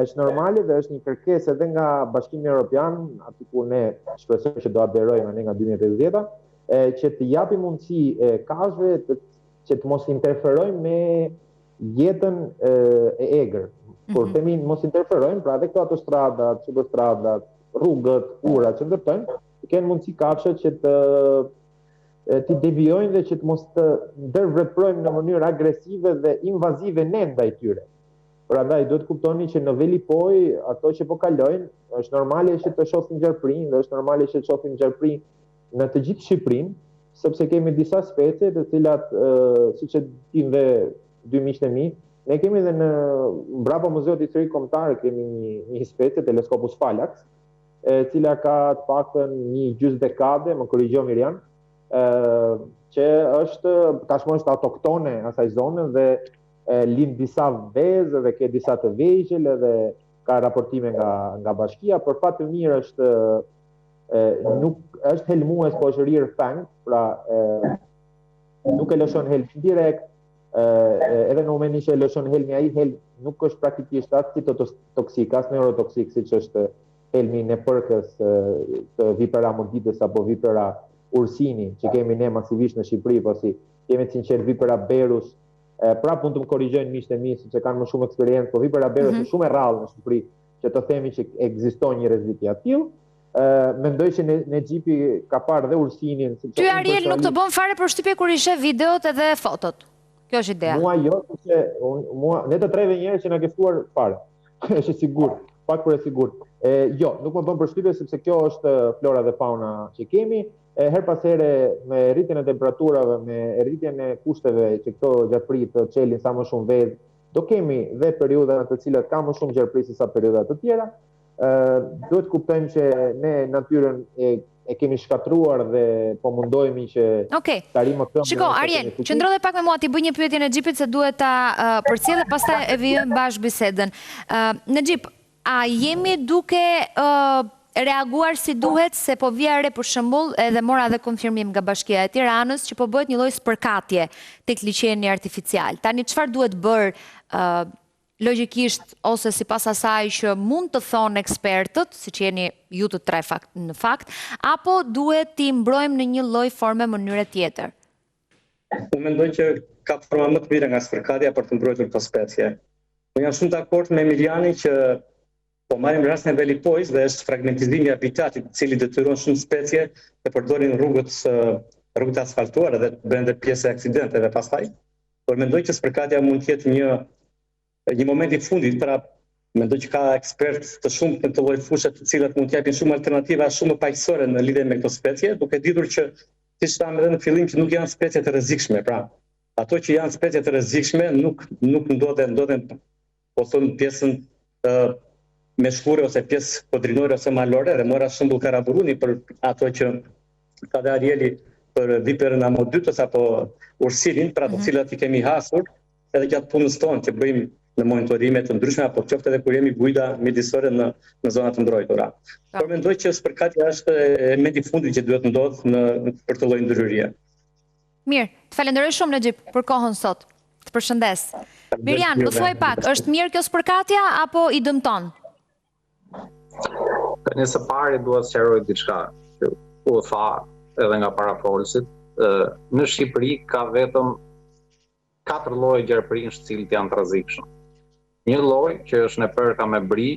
është normale dhe është një kërkesë edhe nga Bashkimi Evropian, aty ku ne shpresojmë që do aderojmë ne nga 2050, që të japi mundësi kafshëve që të mos interferojmë me jetën e egër. Kur themi mos interferojmë, pra edhe këto autostradat, subautostradat, rrugët, urat që ndërtojnë, kanë mundësi kafshët që të devijojnë dhe që të mos të ndërveprojmë në mënyrë agresive dhe invazive ne ndaj tyre. Prandaj duhet kuptoni që në velipoj ato që po kalojnë, është normale që të shohin gjarprin dhe është normale që të shohin gjarprin në të gjithë Shqipërinë, sepse kemi disa specie të cilat, siç e dinë dhe dy miqtë e mi, ne kemi edhe në mbrapa Muzeut Historik Kombëtar kemi një specie, Telescopus fallax, e cila ka të paktën një gjysmë dekade, më korrigjo Miriam, që është tashmë është autoktone asaj zone dhe lind disa vezë dhe ke disa të vegjël dhe ka raportime nga bashkia, për fat të mirë është nuk është helmues, po është rear fang, pra nuk e lëshon helmin direkt, edhe në momentin që e lëshon helmi ai helm nuk është praktikisht as citotoksik, as neurotoksik, siç është helmi në përkës të vipera morditës apo vipera ursini, që kemi ne masivisht në Shqipëri, po si kemi sinqert vipera berus, prap mund të më korrigjojnë miqtë e mi, sepse kanë më shumë eksperiencë, po vipera berus është shumë e rrallë në Shqipëri, që të themi që ekziston një rrezik i tillë. Mendoj që Nexhipi ka parë dhe ursinin. Ty Ariel nuk të bën fare përshtypje kur i sheh videot edhe fotot. Kjo është ideja. Mua jo, sepse ne të treve njerëz që na ke ftuar fare. Është sigurt, pak për e sigurt. Jo, nuk më bën përshtypje sepse kjo është flora dhe fauna që kemi. Her pas here me rritjen e temperaturave, me rritjen e kushteve që këto gjarpri të çelin sa më shumë vezë, do kemi dhe periudha në të cilat ka më shumë gjarpri se sa periudha të tjera. Duhet kuptojmë që ne natyrën e kemi shkatruar dhe po mundohemi që të arrijmë këtë. Shiko, Ariel, qëndro dhe pak me mua, ti bëj një pyetje Nexhipit se duhet ta përcjell dhe pastaj e vijmë bashkë bisedën. Nexhip, a jemi duke reaguar si duhet, se po vija re për shembull, edhe mora dhe konfirmim nga Bashkia e Tiranës që po bëhet një lloj spërkatje tek liçeni artificial. Tani çfarë duhet bërë logjikisht ose sipas asaj që mund të thonë ekspertët, siç jeni ju të tre në fakt, apo duhet t'i mbrojmë në një lloj forme mënyre tjetër? Unë mendoj që ka forma më të mira nga spërkatja për të mbrojtur këto specie. Unë jam shumë dakord me Emilianin që po marrim rastin e velipojës dhe është fragmentizimi i habitatit, i cili detyron shumë specie të përdorin rrugët asfaltuara dhe të bëjnë pjesë e aksidenteve pastaj. Por mendoj që spërkatja mund të jetë një moment i fundit, pra mendoj që ka ekspertë të shumë në të lloj fushë të cilat mund të japin shumë alternativa shumë paqësore në lidhje me këto specie, duke ditur që siç thamë edhe në fillim që nuk janë specie të rrezikshme, pra ato që janë specie të rrezikshme nuk ndodhen po thon pjesën meshkure ose pjesë kodrinore ose malore, dhe mora shembull karaburuni për ato që ka dhe Arieli për viperën amoditës apo ursinin, pra të cilat i kemi hasur edhe gjatë punës tonë që bëjmë në monitorime të ndryshme, apo qoftë edhe kur jemi bujda midisore në zonat të mbrojtura. Por mendoj që spërkatja është elementi i fundit që duhet ndodhë për të lloj ndryrërie. Mirë, të falenderoj shumë Nexhip për kohën sot. Të përshëndes. Mirian, më thuaj pak, është mirë kjo spërkatja apo i dëmton? Nëse pari duhet sqaroj diçka që u tha edhe nga parafolësit, në Shqipëri ka vetëm 4 lloje gjarprinsh të cilët janë të rrezikshëm. Një lloj që është në përka me bri,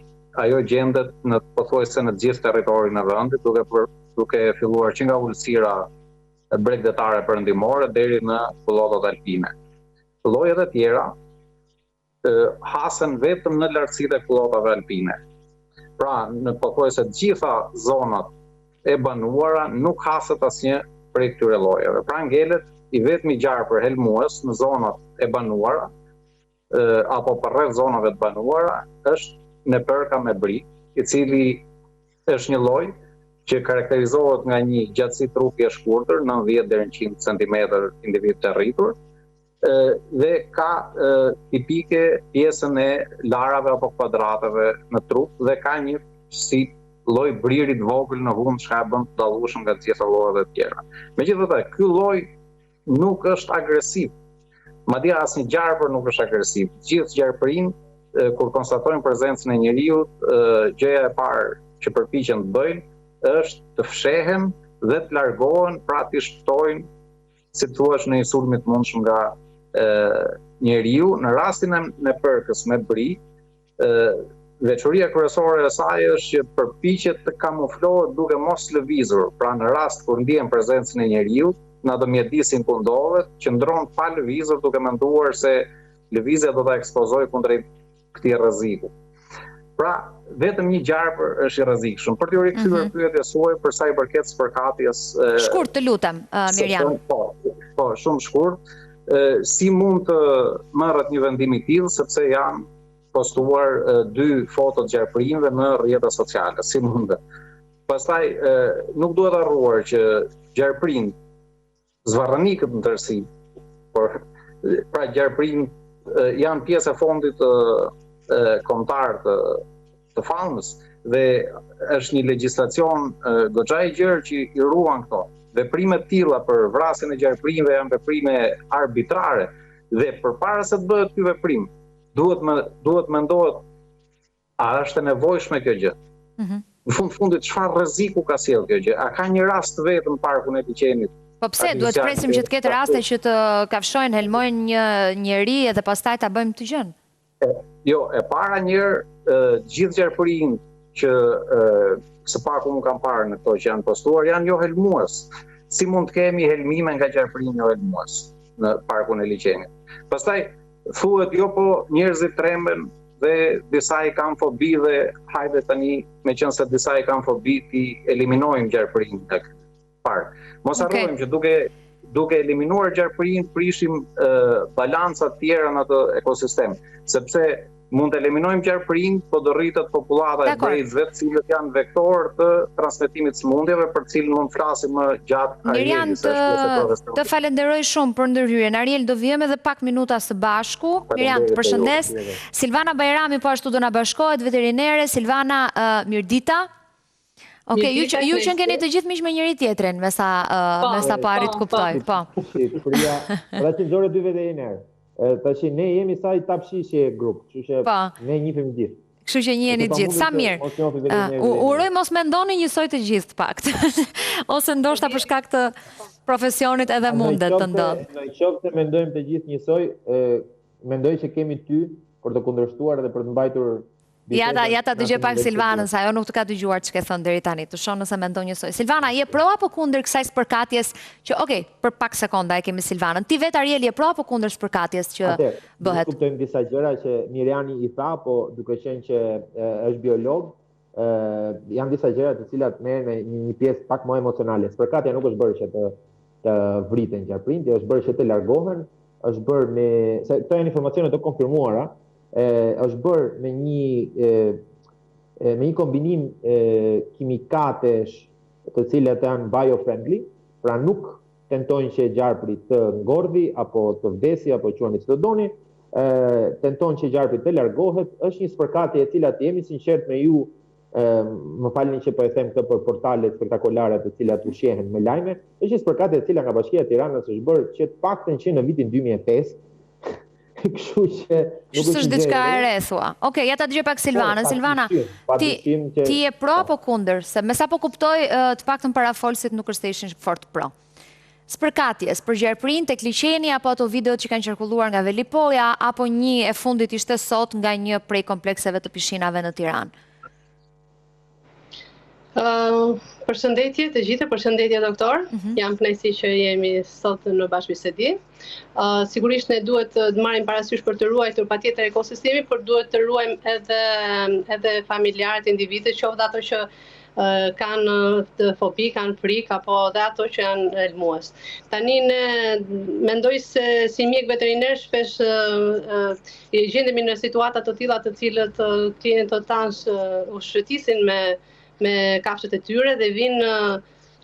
ajo gjendet në pothuajse në gjithë territorin e vendit, duke filluar që nga ulësira bregdetare perëndimore deri në kullotat alpine. Llojet e tjera hasen vetëm në lartësitë e kullotave alpine. Pra, në pothuajse të gjitha zonat e banuara nuk haset asnjë prej këtyre llojeve. Pra ngelet i vetmi gjarpër helmues në zonat e banuara apo përreth zonave të banuara është nepërka me bri, i cili është një lloj që karakterizohet nga një gjatësi trupi e shkurtër, 90 deri në 100 cm individ të rritur, dhe ka tipike pjesën e larave apo kvadrateve në trup dhe ka një si lloj briri të vogël në hund që e bën të dallueshëm nga të gjitha llojet e tjera. Megjithatë, ky lloj nuk është agresiv. Madje asnjë gjarpër nuk është agresiv. Gjithë gjarpërinë kur konstatojnë prezencën e njeriut, gjëja e parë që përpiqen të bëjnë është të fshehen dhe të largohen, pra të shtojnë, si thua, në një sulm të mundshëm nga njeriu. Në rastin e nepërkës me bri, veçoria kryesore e saj është që përpiqet të kamuflohet duke mos lëvizur. Pra në rast kur ndjen prezencën e njeriut, në do mjedisin ku ndodhet, qëndron pa lëvizur duke menduar se lëvizja do ta ekspozojë kundrejt këtij rreziku. Pra, vetëm një gjarpër është i rrezikshëm. Për t'ju rikthyer pyetjes suaj për sa i përket spërkatjes. Shkurt, të lutem, Mirjam. Po, shumë shkurt. Si mund të marrët një vendim i tillë, sepse janë postuar 2 foto të gjarpërinjve në rrjetet sociale, si mundet. Pastaj nuk duhet harruar që gjarpërinjt, zvarranikët në tërësi, por pra gjarpërinjt janë pjesë e fondit kombëtar të faunës dhe është një legjislacion goxha i gjerë që i ruan këto. Veprime të tilla për vrasjen e gjarpërinjve janë veprime arbitrare dhe përpara se të bëhet ky veprim, duhet mendohet a është e nevojshme kjo gjë. Në fundit çfarë rreziku ka sjell kjo gjë? A ka një rast vetëm në parkun e liçenit? Po pse duhet presim që të ketë raste që të kafshojnë, helmojnë një njeri edhe pastaj ta bëjmë të gjën? Jo, e para njërë, gjithë gjarpërinjt që së paku më kam parë në këto që janë postuar, janë jo helmues. Si mund të kemi helmime nga gjarpërinj jo helmues në parkun e liçenit? Pastaj, thuhet jo, po njerëzit tremben dhe disa i kanë fobi dhe hajde tani, me qenë se disa i kanë fobi, ti eliminojmë gjarpërinj nga këtë park. Mos harrojmë që duke eliminuar gjarpërinj, prishim balancat tjera në atë ekosistem, sepse mund të eliminojmë gjarpërinj, po do rritet popullata e brezëve, të cilët janë vektor të transmetimit sëmundjeve, për cilën mund flasim më gjatë. Mirjam, të falenderoj shumë për ndërhyrjen. Ariel, do vijmë edhe pak minuta së bashku. Mirjam, të përshëndes. Silvana Bajrami po ashtu do na bashkohet, veterinere. Silvana, mirëdita. Okej, ju që keni të gjithë miq me njëri tjetrin, me sa po arrit kuptoj. Po. Pra që nxorë 2 veterinere. Tash ne jemi sa i tapshishje grup, kështu që ne njihemi gjithë. Kështu që njiheni gjithë. Sa mirë. Uroj mos mendoni njësoj të gjithë të paktën. Ose ndoshta për shkak të profesionit edhe mundet të ndodh. Në qoftë se mendojmë të gjithë njësoj, mendoj që kemi ty për të kundërshtuar dhe për të mbajtur. Ja ta dëgjoj pak Silvanën, sa ajo nuk të ka dëgjuar ç'ke thënë deri tani. Të shoh nëse mendon njësoj. Silvana, je pro apo kundër kësaj spërkatjes që, okej, për pak sekonda e kemi Silvanën. Ti vet Ariel je pro apo kundër spërkatjes që bëhet? Kuptojmë disa gjëra që Mirjani i tha, po duke qenë që është biolog, janë disa gjëra të cilat merren me një pjesë pak më emocionale. Spërkatja nuk është bërë që të vriten gjarprinjt, është bërë që të largohen, është bërë me, se këto janë informacione të konfirmuara, është bërë me një kombinim kimikatesh të cilat janë bio-friendly, pra nuk tentojnë që gjarpri të ngordhi apo të vdesi apo quani si të doni, tentojnë që gjarpri të largohet. Është një spërkatje e cila jemi sinqert me ju, më falni që po e them këtë për portalet spektakolare të cilat ushqehen me lajme, është një spërkatje e cila nga Bashkia e Tiranës është bërë që të paktën që në vitin 2005. Kështu që nuk është diçka e re thua. Okej, ja ta dëgjoj pak Silvanën. Silvana, ti je pro apo kundër? Se me sa po kuptoj, të paktën parafolësit nuk është se ishin fort pro. Spërkatjes për gjarprinj tek liçeni apo ato videot që kanë qarkulluar nga Velipoja, apo një e fundit ishte sot nga një prej komplekseve të pishinave në Tiranë? Përshëndetje të gjithë, përshëndetje doktor. Jam kënaqësi që jemi sot në bashkëbisedi. Sigurisht ne duhet të marrim parasysh për të ruajtur patjetër ekosistemin, por duhet të ruajmë edhe familjarët, individët, qoftë ato që kanë të fobi, kanë frikë, apo dhe ato që janë helmues. Tani ne mendoj se si mjek veteriner shpesh gjendemi në situata të tilla të cilët klientët tanë u shqetisin me kafshët e tyre dhe vinë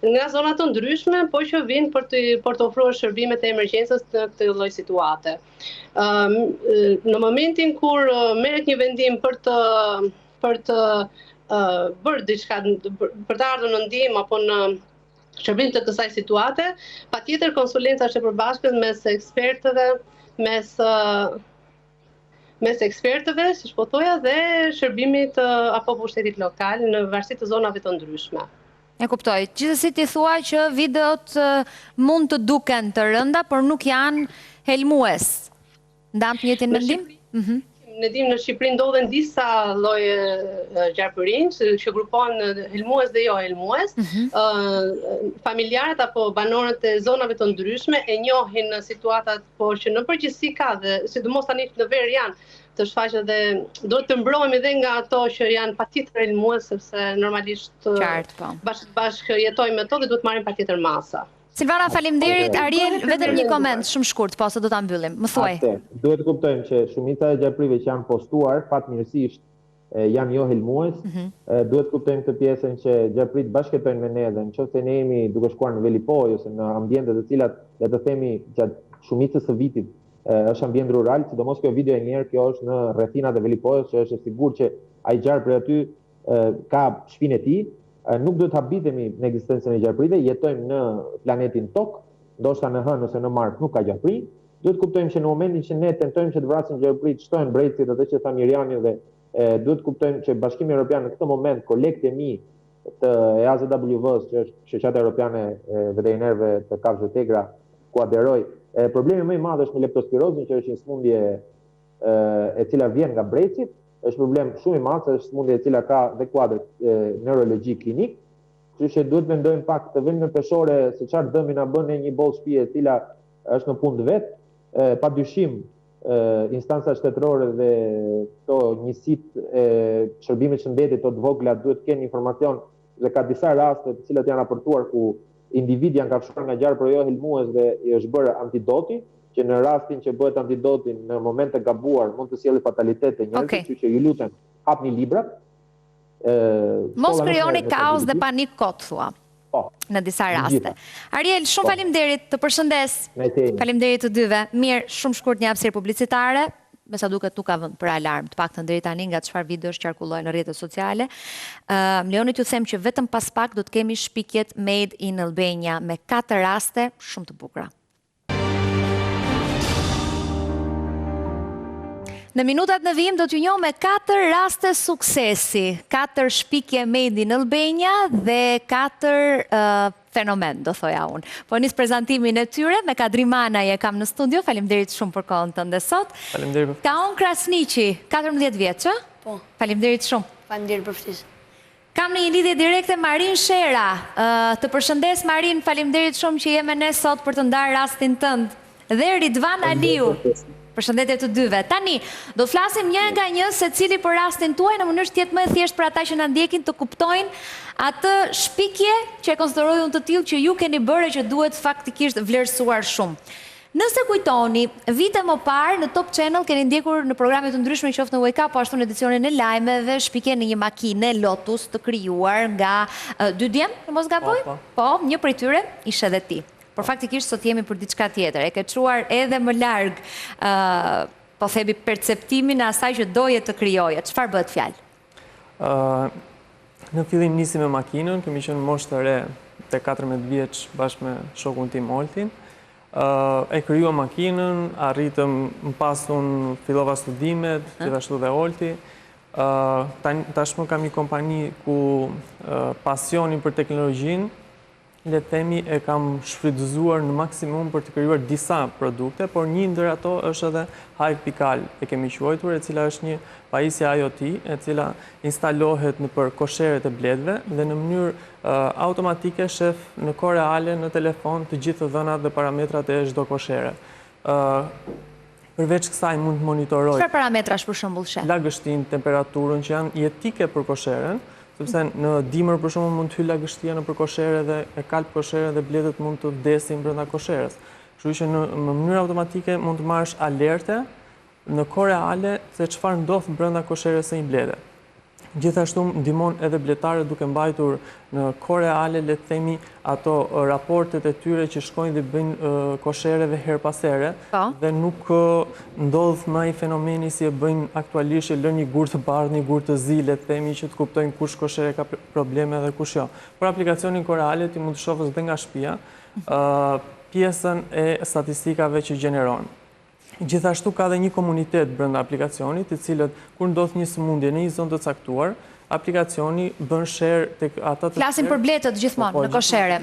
nga zona të ndryshme, po që vinë për të ofruar shërbimet e emergjencës në këtë lloj situate. Në momentin kur merret një vendim për të bërë diçka, për të ardhur në ndihmë apo në shërbim të kësaj situate, patjetër konsulenca është e përbashkët mes ekspertëve, siç po thoja, dhe shërbimit apo pushtetit lokal në varësi të zonave të ndryshme. E kuptoj. Gjithsesi ti thua që videot mund të duken të rënda, por nuk janë helmues. Ndam të njëjtin mendim? Ne dim në Shqipëri ndodhen disa lloje gjarpërinj që grupohen helmues dhe jo helmues. Familjarët apo banorët e zonave të ndryshme e njohin në situatat, por që në përgjithësi ka dhe sidomos tani në verë janë të shfaqet dhe duhet të mbrohemi edhe nga ato që janë patjetër helmues, sepse normalisht bashkë jetojmë me to dhe duhet marrim patjetër masa. Silvana, faleminderit. Ariel, vetëm një koment shumë shkurt, po se do ta mbyllim. Më thuaj. Duhet të kuptojmë që shumica e gjarprive që janë postuar, fatmirësisht janë jo helmues. Duhet të kuptojmë këtë pjesën që gjarprit bashkëtojnë me ne dhe nëse ne jemi duke shkuar në velipoj ose në ambiente të cilat, le të themi, gjatë shumicës së vitit është ambient rural, sidomos kjo video e njerë, kjo është në rrethinat e velipojës, që është e sigurt që ai gjarpri aty ka shtëpinë e tij. Nuk duhet habitemi në ekzistencën e gjarprive, jetojmë në planetin Tokë, ndoshta në Hënë ose në Mars nuk ka gjarpri. Duhet kuptojmë që në momentin që ne tentojmë që të vrasim gjarprit, shtojnë brejtësit atë që tha Mirjani dhe duhet kuptojmë që Bashkimi Evropian në këtë moment kolekt e mi të EAZW-s, që është Shoqata Europiane e Veterinerëve të Kafshëve Tegra, ku aderoi. Problemi më i madh është me leptospirozën, që është një sëmundje e cila vjen nga brejtësit. Është problem shumë i madh, është sëmundje e cila ka dhe kuadër neurologjik klinik. Kështu që duhet mendojmë pak të vëmë në peshore se çfarë dëmi na bën një bollë shtëpie e cila është në punë vet. Padyshim instanca shtetërore dhe këto njësitë e shërbimit shëndetit të vogla duhet të kenë informacion dhe ka disa raste të cilat janë raportuar ku individ janë kafshuar nga gjarpri jo helmues dhe i është bërë antidoti, që në rastin që bëhet antidotin në moment të gabuar mund të sjellë fatalitet të njerëzit, kështu që ju lutem hapni librat. Mos krijoni kaos dhe panik kot, thua. Në disa raste. Ariel, shumë faleminderit, të përshëndes. Faleminderit të dyve. Mirë, shumë shkurt një hapësirë publicitare. Me sa duket nuk ka vend për alarm, të paktën deri tani nga çfarë videosh qarkullojnë në rrjetet sociale. Leoni t'ju them që vetëm pas pak do të kemi shpikjet Made in Albania me 4 raste shumë të bukura. Në minutat në vijim do t'ju njoh me 4 raste suksesi, 4 shpikje Made in Albania dhe 4 fenomen, do thoja unë. Po nis prezantimin e tyre me Kadrimana e kam në studio. Faleminderit shumë për kohën tënde sot. Faleminderit. Kaon Krasniqi, 14 vjeç, ë? Po. Faleminderit shumë. Faleminderit për ftesën. Kam në një lidhje direkte Marin Shera. Të përshëndes Marin, faleminderit shumë që je me ne sot për të ndarë rastin tënd. Dhe Ridvan Aliu. Përshëndetje të dyve. Tani, do flasim një nga një se cili për rastin tuaj në mënyrë që t'jetë më e thjeshtë për ata që na ndjekin të kuptojnë atë shpikje që e konsideroj unë të tillë që ju keni bërë që duhet faktikisht vlerësuar shumë. Nëse kujtoni, vite më parë në Top Channel keni ndjekur në programe të ndryshme qoftë në Wake Up, po ashtu në edicionin e lajmeve, shpikje në një makine Lotus të krijuar nga 2 djem, mos gaboj? Po, një prej tyre ishte edhe ti. Por faktikisht sot jemi për diçka tjetër. E ke çuar edhe më larg, po themi perceptimin e asaj që doje të krijoje. Çfarë bëhet fjalë? Në fillim nisi me makinën, kemi qenë moshë të re te 14 vjeç bashkë me shokun tim Oltin. E krijuam makinën, arritëm më pas unë fillova studimet, gjithashtu dhe Olti. Tashmë kam një kompani ku pasionin për teknologjinë le të themi, e kam shfrytëzuar në maksimum për të krijuar disa produkte, por një ndër ato është edhe Hive Pikal, e kemi quajtur, e cila është një pajisje IoT, e cila instalohet nëpër kosheret e bledhve dhe në mënyrë automatike shef në kohë reale në telefon të gjithë dhënat dhe parametrat e çdo koshere. Përveç kësaj mund të monitoroj çfarë parametrash për shembull shef? Lagështinë, temperaturën që janë jetike për kosheren, sepse në dimër për shembull mund të hyjë lagështia nëpër koshere dhe e kalp koshere dhe bledhët mund të vdesin brenda kosherës. Kështu që në mënyrë automatike mund të marrësh alerte në kohë reale se çfarë ndodh brenda kosherës së një bledhe. Gjithashtu ndihmon edhe bledtarët duke mbajtur në kohë reale, le të themi, ato raportet e tyre që shkojnë dhe bëjnë koshereve her pas here dhe nuk ndodh më ai fenomeni si e bëjnë aktualisht, lën një gur të bardhë, një gur të zi, le të themi, që të kuptojnë kush koshere ka probleme dhe kush jo. Por aplikacionin kohë reale ti mund të shohësh dhe nga shtëpia pjesën e statistikave që gjeneron. Gjithashtu ka dhe një komunitet brenda aplikacionit, i cilët kur ndodh një sëmundje në një zonë të caktuar, aplikacioni bën share tek ata të Flasim për bletët gjithmonë në koshere.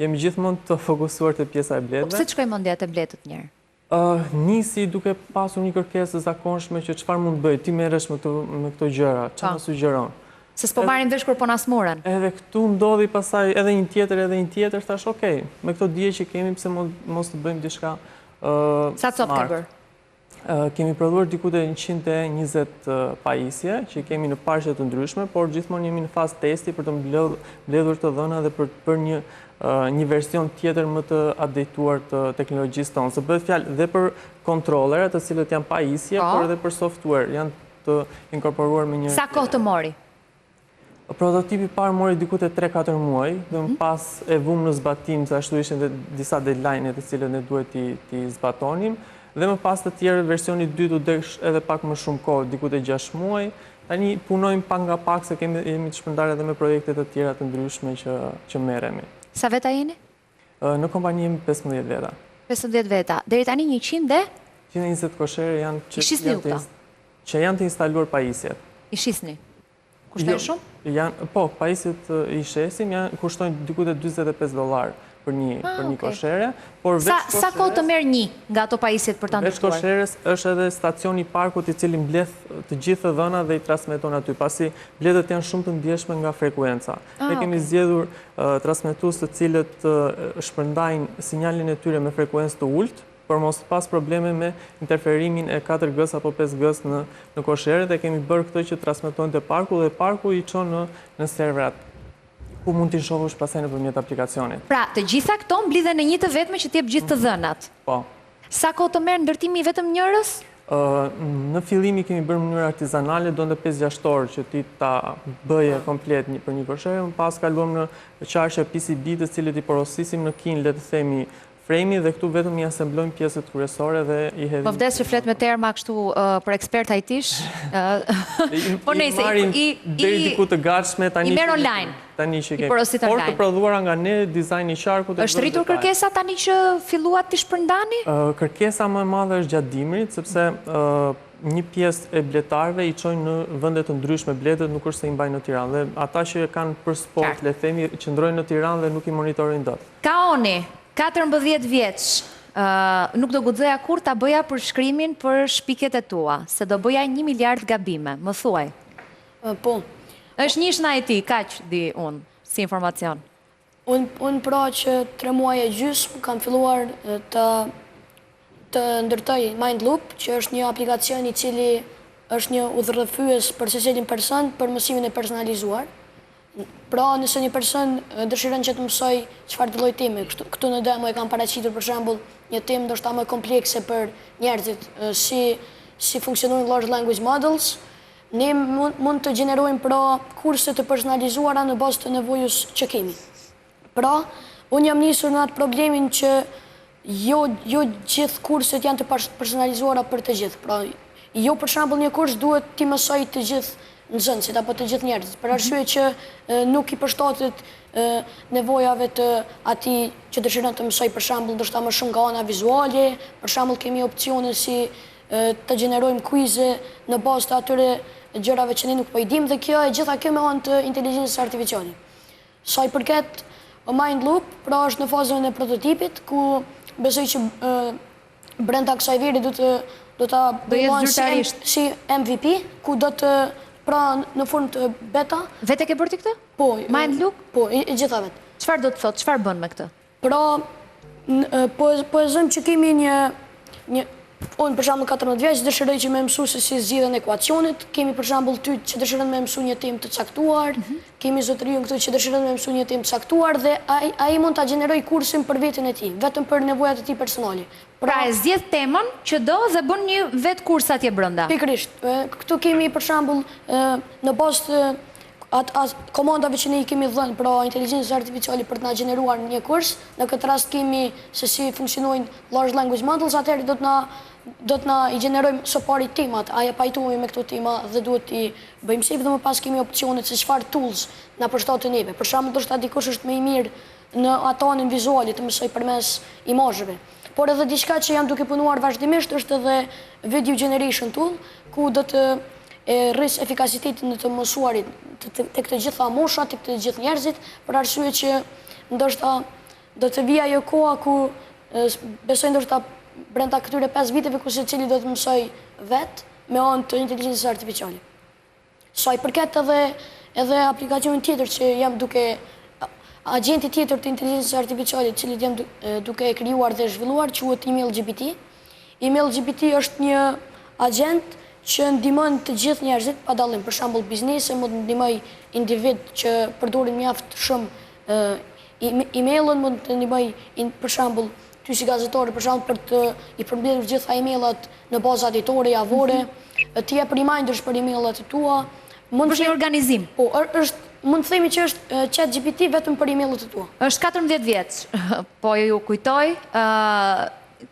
Jemi gjithmonë të fokusuar te pjesa e bletëve. Pse shkoj mendja te bletët njëherë? Nisi duke pasur një kërkesë të zakonshme që çfarë mund të bëj, ti merresh me këto gjëra, çfarë sugjeron? Se s'po marrin vesh kur po na smuren. Edhe këtu ndodhi pasaj edhe një tjetër, thash, okay, me këto dije që kemi pse mos të bëjmë diçka Sa copë ke bërë? Kemi prodhuar diku te 120 pajisje që kemi në parqe të ndryshme, por gjithmonë jemi në fazë testi për të mbledhur të dhëna dhe për të bërë një version tjetër më të updateuar të teknologjisë tonë. Se bëhet fjalë dhe për kontrollere, të cilët janë pajisje, por edhe për software, janë të inkorporuar me një. Sa kohë të mori? Prototipi parë mori diku te 3-4 muaj, dhe më pas e vumë në zbatim, se ashtu ishin dhe disa deadline-e të cilët ne duhet t'i zbatonim, dhe më pas të tjerë versioni 2 u desh edhe pak më shumë kohë, diku te 6 muaj. Tani punojmë pak nga pak se jemi të shpërndarë edhe me projekte të tjera të ndryshme që merremi. Sa veta jeni? Në kompani jemi 15 veta. 15 veta. Deri tani 120 koshere janë që janë të instaluar pajisjet. I shisni? Kushtojnë shumë? Po, pajisjet i shesim kushtojnë diku te $45 për një koshere. Sa kohë të merr një nga ato pajisjet për ta ndërtuar? Veç kosheres është edhe stacioni i parkut i cili mbledh të gjithë dhënat dhe i transmeton aty, pasi bledhët janë shumë të ndjeshme nga frekuenca. Ne kemi zgjedhur transmetues të cilët shpërndajnë sinjalin e tyre me frekuencë të ulët, por mos pas probleme me interferimin e 4G apo 5G në koshere, dhe kemi bërë këtë që transmetojnë te parku dhe parku i çon në serverat ku mund t'i shohësh pastaj nëpërmjet aplikacionit. Pra, të gjitha këto mblidhen në një të vetme që t'jep gjithë të dhënat. Po. Sa kohë të merr ndërtimi vetëm njërës? Në fillimi kemi bërë në mënyrë artizanale, donte 5-6 orë që ti ta bëje komplet për një koshere, më pas kaluam në qarqe PCB, të cilët i porosisim në kin, le të themi, frame-i, dhe këtu vetëm i asemblojmë pjesët kryesore dhe i hedhim. Po vdes që flet me terma kështu për ekspert IT-sh. Po nejse, deri diku të gatshme tani. I merr online. Tani që kemi. Por të prodhuara nga ne, dizajni i qarkut. Është rritur kërkesa tani që filluat t'i shpërndani? Kërkesa më e madhe është gjatë dimrit, sepse një pjesë e bledtarëve i çojnë në vende të ndryshme bledët, nuk është se i mbajnë në Tiranë. Dhe ata që kanë për sport, le themi, qëndrojnë në Tiranë dhe nuk i monitorojnë dot. Kaoni, 14 vjeç, nuk do guxoja kur ta bëja përshkrimin për shpiket e tua, se do bëja 1 miliard gabime, më thuaj. Po. Është një shna e ti, kaq di unë, si informacion. Unë pra që 3 muaj e gjysmë kam filluar të ndërtoj Mindloop, që është një aplikacion i cili është një udhërrëfyes për secilin person për mësimin e personalizuar. Pra, nëse një person dëshiron që të mësoj çfarë të lloj teme, këtu në demo e kam paraqitur për shembull një temë ndoshta më komplekse për njerëzit, si funksionojnë large language models, ne mund të gjenerojmë pra kurse të personalizuara në bazë të nevojës që kemi. Pra, unë jam nisur në atë problemin që jo gjithë kurset janë të personalizuara për të gjithë. Pra, jo për shembull një kurs duhet ti mësoj të gjithë nxënësit apo të gjithë njerëzit, për arsye që nuk i përshtatet nevojave të atij që dëshiron të mësoj për shembull ndoshta më shumë nga ana vizuale, për shembull kemi opsione si të gjenerojmë quize në bazë të atyre gjërave që ne nuk po i dimë, dhe kjo e gjitha kjo me anë të inteligjencës artificiale. Sa i përket Mind Loop, pra është në fazën e prototipit, ku besoj që brenda kësaj veri do të bëjmë si MVP, ku do të pra në formë të beta. Vete ke bërti këtë? Po. Mind Loop? Po, i gjitha vetë. Çfarë do të thotë? Çfarë bën me këtë? Pra, po e zëmë që kemi një unë për shembull 14 vjeç dëshiroj që me mësu se si zgjidhen ekuacionet, kemi për shembull ty që dëshiron me mësu një temë të caktuar, kemi zotëriun këtu që dëshiron me mësu një temë të caktuar dhe ai mund ta gjeneroj kursin për veten e tij, vetëm për nevojat e tij personale. Pra e zgjedh temën që do dhe bën një vetë kurs atje brenda. Pikërisht. Këtu kemi për shembull në bazë komandave që ne i kemi dhënë pra inteligjencës artificiale për të na gjeneruar një kurs, në këtë rast kemi se si funksionojnë large language models, atëherë do të na i gjenerojmë së pari temat, a ja pajtohemi me këto tema dhe duhet i bëjmë save dhe më pas kemi opsionet se çfarë tools na përshtaten neve. Për shembull, ndoshta dikush është më i mirë në anën vizuale të mësoj përmes imazheve. Por edhe diçka që jam duke punuar vazhdimisht është edhe video generation tool, ku do të rris efikasitetin në të mësuarit të këtë gjitha moshat, të këtë gjithë njerëzit, për arsye që ndoshta do të vijë ajo koha ku besoj ndoshta brenda këtyre 5 viteve ku secili do të mësoj vetë me anë të inteligjencës artificiale. Sa i përket edhe aplikacionin tjetër që jam duke agenti tjetër të inteligjencës artificiale, i cili jam duke krijuar dhe zhvilluar, quhet EmailGPT. EmailGPT është një agent që ndihmon të gjithë njerëzit pa dallim, për shembull biznese, mund të ndihmoj individ që përdorin mjaft shumë emailën, mund të ndihmoj për shembull ty si gazetar, për shembull për të i përmbledhur gjitha emailat në baza ditore, javore, të jep reminders për emailat e tua. Është një organizim. Po, mund të themi që është ChatGPT vetëm për emailat e tua. Është 14 vjeç. Po ju kujtoj,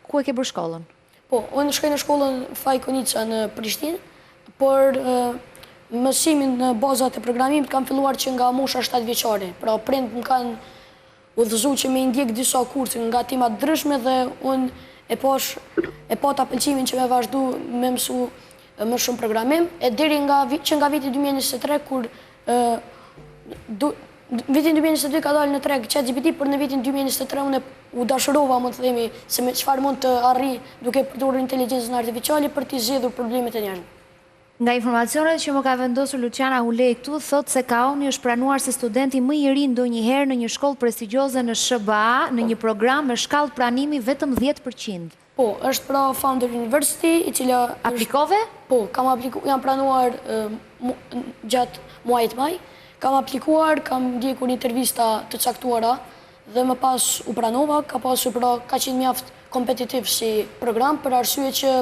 ku e ke bërë shkollën? Po, unë shkoj në shkollën Faj Konica në Prishtinë, por mësimin në bazat e programimit kam filluar që nga mosha 7 vjeçare. Pra prindët më kanë udhëzuar që me ndjek disa kurse nga tema të ndryshme dhe unë e pata pëlqimin që me vazhdu me mësu më shumë programim, e deri që nga viti 2023 kur vitin 2022 ka dalë në treg ChatGPT, por në vitin 2023 unë u dashurova, mund të themi, se me çfarë mund të arri duke përdorur inteligjencën artificiale për të zgjedhur problemet e njerëzve. Nga informacionet që më ka vendosur Luciana Hulej këtu, thot se Kaoni është pranuar si studenti më i ri ndonjëherë në një shkollë prestigjioze në SBA, në një program me shkallë pranimi vetëm 10%. Po, është pra Founder University, i cila... Aplikove? Po, jam pranuar gjatë muajit maj, kam aplikuar, kam ndjekur intervista të caktuara dhe më pas u pranova, ka pasur pra ka qenë mjaft kompetitiv si program, për arsye që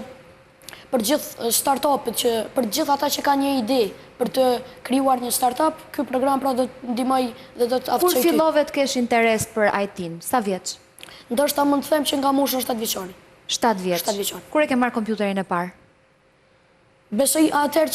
për gjithë startupet, për gjithë ata që kanë një ide për të krijuar një startup, ky program pra do të ndihmoj dhe do të aftësoj. Kur fillove të kesh interes për IT-n? Sa vjeç? Ndoshta mund të them që nga mosha 7 vjeçare. 7 vjeç. Kur e ke marrë kompjuterin e parë? Besoj atëherë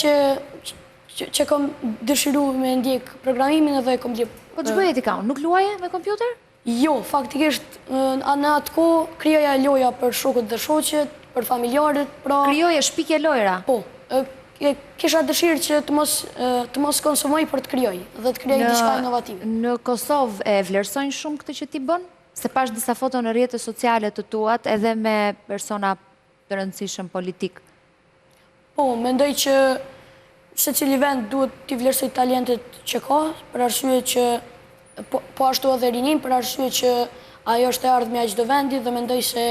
që kam dëshiru me ndjek programimin edhe kom ndjek. Po që bëje ti ka unë? Nuk luaje me kompjuter? Jo, faktikisht në atë kohë krijoja loja për shokët dhe shoqet, për familjarët. Krijoje shpikje lojra? Po, kisha dëshirë që të mos konsumoj për të krijoj dhe të krijoj diçka inovative. Në Kosovë e vlerësojnë shumë këtë që ti bën? Se pash disa foto në rrjetet sociale të tuat edhe me persona të rëndësishëm politik. Po, mendoj që secili vend duhet t'i vlerësoj talentet që ka, për arsye që po ashtu edhe rinim, për arsye që ajo është e ardhmja e çdo vendi dhe mendoj se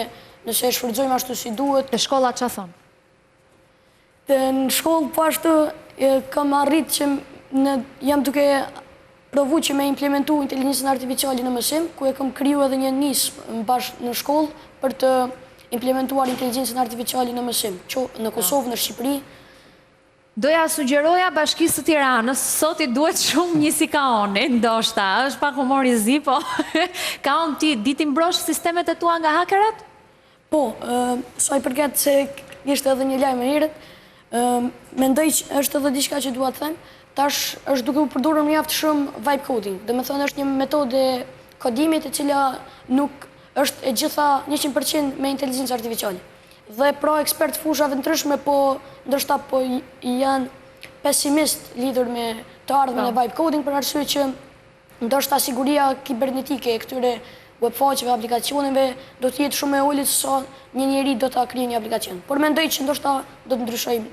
nëse e shfrytëzojmë ashtu si duhet. Te shkolla ç'a thon? Në shkollë po ashtu kam arritë që jam duke provu që me implementu inteligjencën artificiale në mësim, ku e kam kriju edhe një nismë bashkë në shkollë për të implementuar inteligjencën artificiale në mësim, që në Kosovë, në Shqipëri. Doja sugjeroja Bashkisë të Tiranës, sot i duhet shumë një si Kaoni, ndoshta, është pak humor i zi, po Kaon, ti diti mbrosh sistemet e tua nga hakerat? Po, sa i përket se ishte edhe një lajm e herët, mendoj që është edhe diçka që dua të them, tash është duke u përdorur mjaft shumë vibe coding. Do të thonë është një metodë kodimit e cila nuk është e gjitha 100% me inteligjencë artificiale. Dhe pra ekspert fushave ndryshme, po ndoshta po janë pesimist lidhur me të ardhmen e vibe coding, për arsye që ndoshta siguria kibernetike e këtyre webfaqeve, aplikacioneve do të jetë shumë e ulët sa një njeri do ta krijojë një aplikacion. Por mendoj që ndoshta do të ndryshojmë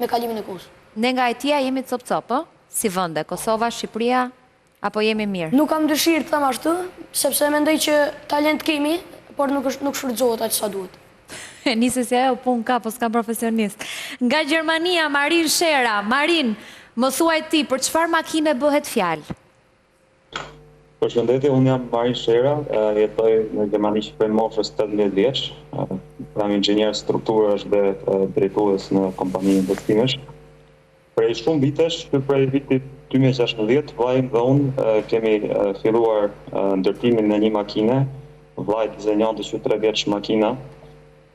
me kalimin e kohës. Ne nga IT-ja jemi cop-cop, si vende, Kosova, Shqipëria, apo jemi mirë? Nuk kam dëshirë të them ashtu, sepse mendoj që talent kemi, por nuk shfrytëzohet aq sa duhet. Nisi se ajo punë ka, po s'ka profesionist. Nga Gjermania, Marin Shera. Marin, më thuaj ti, për çfarë makine bëhet fjalë? Përshëndetje, unë jam Marin Shera, jetoj në Gjermani që prej moshës 18 vjeç. Jam inxhinier strukturësh dhe drejtues në kompani investimesh. Prej shumë vitesh, prej vitit 2016, vllai dhe unë kemi filluar ndërtimin në një makine. Vllai dizenjonte që 3 vjeç makina.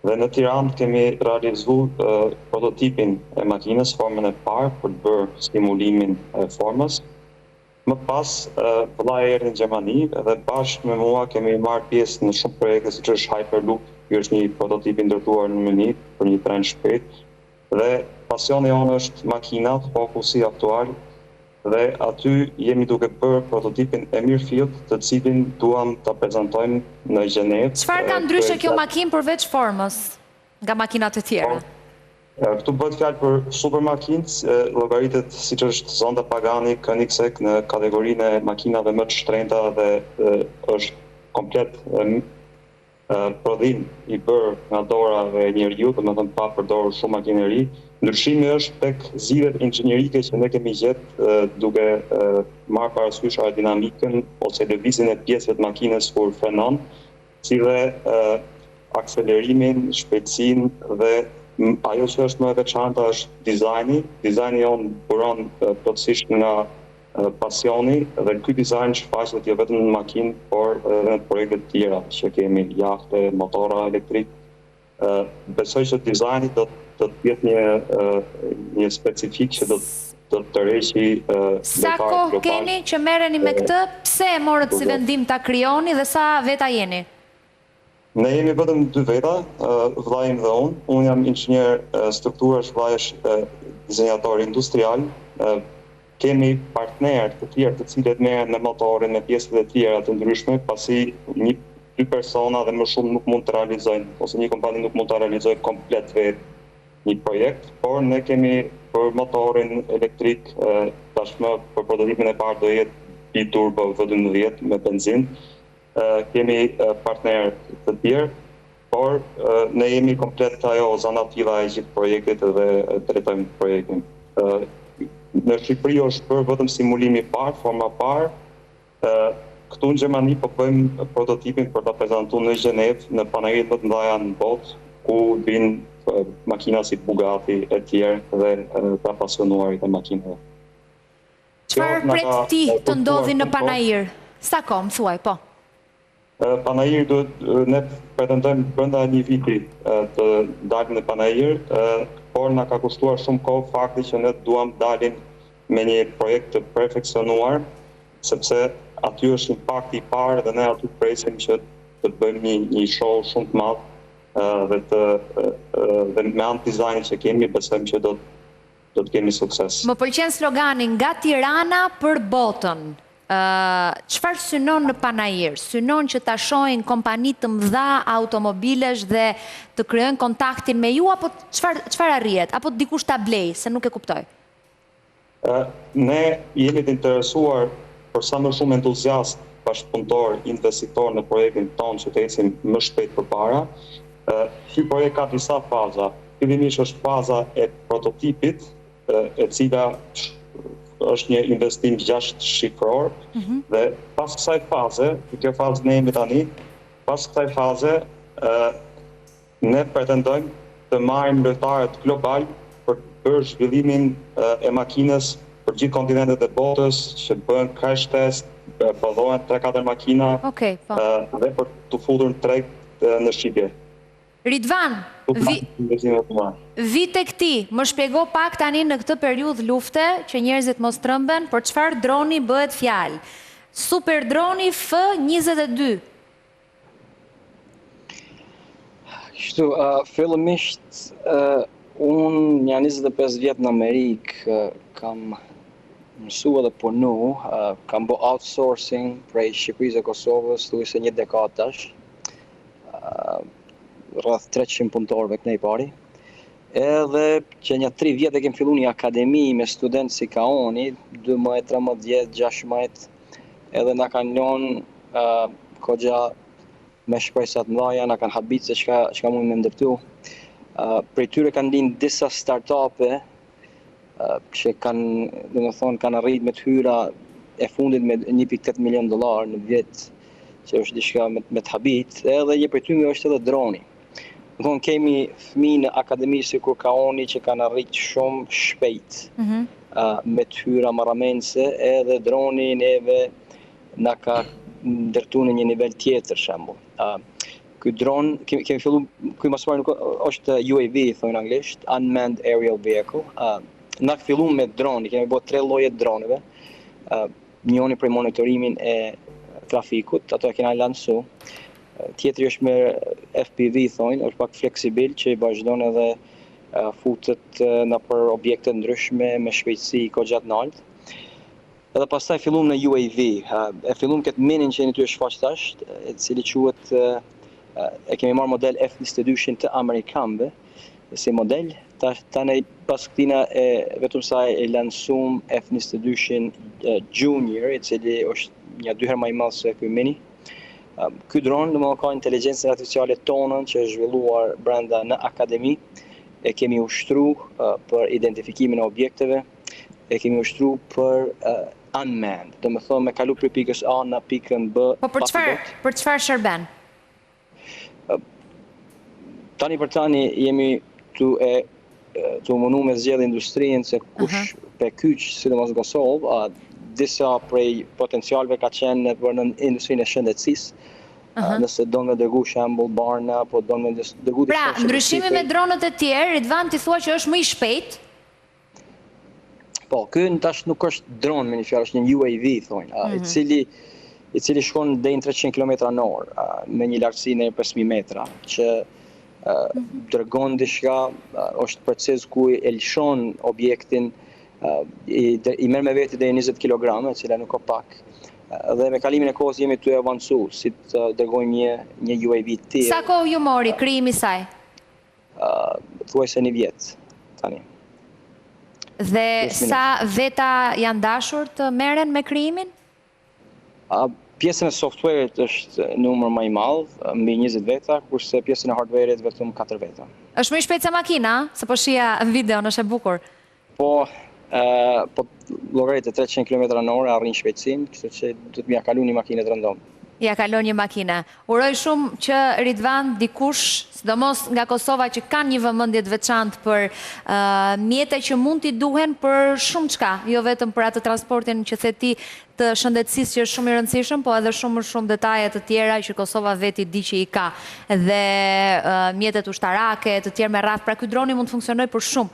Dhe në Tiranë kemi realizuar prototipin e makinës, formën e parë për të bërë stimulimin e formës. Më pas, vllai erdhi në Gjermani dhe bashkë me mua kemi marrë pjesë në shumë projekte siç është Hyperloop, ky është një prototip i ndërtuar në Munich për një tren shpejt. Dhe pasioni jonë është makinat, fokusi aktual, dhe aty jemi duke bërë prototipin Emirfield, të cilin duam ta prezantojmë në Gjenevë. Çfarë ka ndryshe kjo makinë përveç formës nga makinat e tjera? Këtu bëhet fjalë për supermakinë, llogaritet siç është Zonda Pagani, Koenigsegg në kategorinë e makinave më të shtrenjta dhe është komplet prodhim i bërë nga dora e njeriu, domethënë pa përdorur shumë makineri. Ndryshimi është tek zgjidhjet inxhinierike që ne kemi gjetë duke marrë parasysh aerodinamikën ose lëvizjen e pjesëve të makinës kur frenon, si dhe akselerimin, shpejtësinë dhe ajo që është më e veçantë është dizajni. Dizajni jonë buron plotësisht nga pasioni dhe ky dizajn shfaqet jo vetëm në makinë, por edhe në projekte të tjera që kemi, jahte, motora elektrik. Besoj që dizajni do të jetë një specifik që do të tërheqi sa kohë keni që merreni me këtë? Pse e morët si vendim ta krijoni dhe sa veta jeni? Ne jemi vetëm 2 veta, vllai dhe unë. Unë jam inxhinier strukturësh, vllai është dizenjator industrial. Kemi partnerë të tjerë të cilët merren me motorin, me pjesët e tjera të ndryshme, pasi 2 persona dhe më shumë nuk mund të realizojnë, ose një kompani nuk mund të realizojë komplet vetë një projekt, por ne kemi për motorin elektrik, tashmë për prototipin e parë do jetë biturbo V12 me benzinë. Kemi partnerë të tjerë, por ne jemi komplet ajo zanatilla e gjithë projektit dhe drejtojmë projektin. Në Shqipëri është bërë vetëm simulimi i parë, forma parë. Këtu në Gjermani po bëjmë prototipin për ta prezantuar në Gjenevë, në panajit më të mëdha në botë, ku vinë makina si Bugatti e tjerë dhe të apasionuarit e makinave. Çfarë pret ti të ndodhi në panajir? Sa kohë, më thuaj, po? Panajir ne pretendojmë brenda një viti të dalim në panajir, por na ka kushtuar shumë kohë fakti që ne duam dalim me një projekt të perfeksionuar, sepse aty është impakti i parë dhe ne aty presim që të bëjmë një show shumë të madh dhe me anë të dizajnit që kemi besojmë që do të kemi sukses. Më pëlqen slogani nga Tirana për botën. Çfarë synon në panajir? Synon që ta shohin kompani të mëdha automobilesh dhe të krijojnë kontaktin me ju, apo çfarë arrihet? Apo dikush ta blej, se nuk e kuptoj. Ne jemi të interesuar për sa më shumë entuziast bashkëpunëtor, investitor në projektin tonë që të ecim më shpejt përpara. Ky projekt ka disa faza. Fillimisht është faza e prototipit, e cila është një investim 6 shifror, dhe pas kësaj faze, kjo fazë ne jemi tani, pas kësaj faze, ne pretendojmë të marrim lojtarët global për të bërë zhvillimin e makinës për gjithë kontinentet e botës, që bëhen crash test, prodhohen 3-4 makina, dhe për të futur në treg në Shqipje. Ridvan, vi tek ti, më shpjego pak tani në këtë periudhë lufte që njerëzit mos trëmben, për çfarë droni bëhet fjalë? Super droni F-22. Kështu, fillimisht unë një 25 vjet në Amerikë kam mësu edhe punu, kam bo outsourcing prej Shqipërisë e Kosovës, thuaj se 1 dekadë tash, rreth 300 punëtorëve kënej pari. Edhe që një 3 vjetë e kem fillu një akademi me studentë si ka oni, 12, 13, 16, edhe na kanë lënë kogja me shpresat mdhaja, na kanë habit se çka mund me ndërtu. Prej tyre kanë lind disa startupe që kanë arrit me të hyra e fundit me $1.8 milion në vjet, që është diçka me të habit, edhe një prej tyre është edhe droni. Kemi fëmijë në akademi si kur ka oni që kanë arrit shumë shpejt me të hyra marramense, edhe droni neve na ka ndërtu në një nivel tjetër shembull. Ky dron kemi fillu, ky më së pari është UAV thonë anglisht, Unmanned Aerial Vehicle. Na fillu me droni, kemi bërë 3 lloje droneve. Njëri për monitorimin e trafikut, ato e kena lansu. Tjetri është me FPV thonë, është pak fleksibil që i vazhdon edhe futet në për objekte ndryshme me shpejtësi kogja të lartë. Edhe pastaj fillum në UAV. E fillum këtë minin që jeni ty e shfaq tash, e cili quhet e kemi marrë model F-22 të amerikanëve si model. Tani pas këtina vetëm sa e lansum F-22 Junior, i cili është një 2 herë më i madh se ky mini. Ky dron ka inteligjencën artificiale tonën që është zhvilluar brenda në akademi. E kemi ushtru për identifikimin e objekteve, e kemi ushtru për unmanned, do me thonë me kalu për pikës A në pikën B. Po për çfarë shërben? Tani për tani jemi të munu me zgjedhë industrinë se kush pe kyç, sidomos Kosovë, disa prej potencialve ka qenë për në industrinë e shëndetësisë. Nëse do me dërgu shembull barna, po do me dërgu... Pra, ndryshimi me dronët e tjerë, Ridvan ti thua që është më i shpejt? Po, ky tash nuk është dron me një fjalë, është një UAV thonë, i cili shkon deri në 300 km/h me një lartësi në 5000 metra, që dërgon diçka, është proces ku e lëshon objektin, i merr me veti deri 20 kg, e cila nuk ka pak. Dhe me kalimin e kohës jemi të avancu, si të dërgojmë një UAV tjetër. Sa kohë ju mori krijimi i saj? Thuajse 1 vjet tani. Dhe sa veta janë dashur të merren me krijimin? Pjesën e software-it është numër më i madh, mbi 20 veta, kurse pjesën e hardware-it vetëm 4 veta. Është më i shpejt se makina, se po shija në video, është e bukur. Po llogaritë 300 km/h arrin shpejtësinë, kështu që do të mja kalon një makinë të rëndom. Ja kalon një makina. Uroj shumë që Ridvan dikush, sidomos nga Kosova që kanë një vëmendje të veçantë për mjete që mund t'i duhen për shumë çka, jo vetëm për atë transportin që the ti të shëndetësisë që është shumë i rëndësishëm, po edhe shumë detaje të tjera që Kosova veti di që i ka. Dhe mjetet ushtarake, të tjerë me radhë, pra ky droni mund të funksionojë për shumë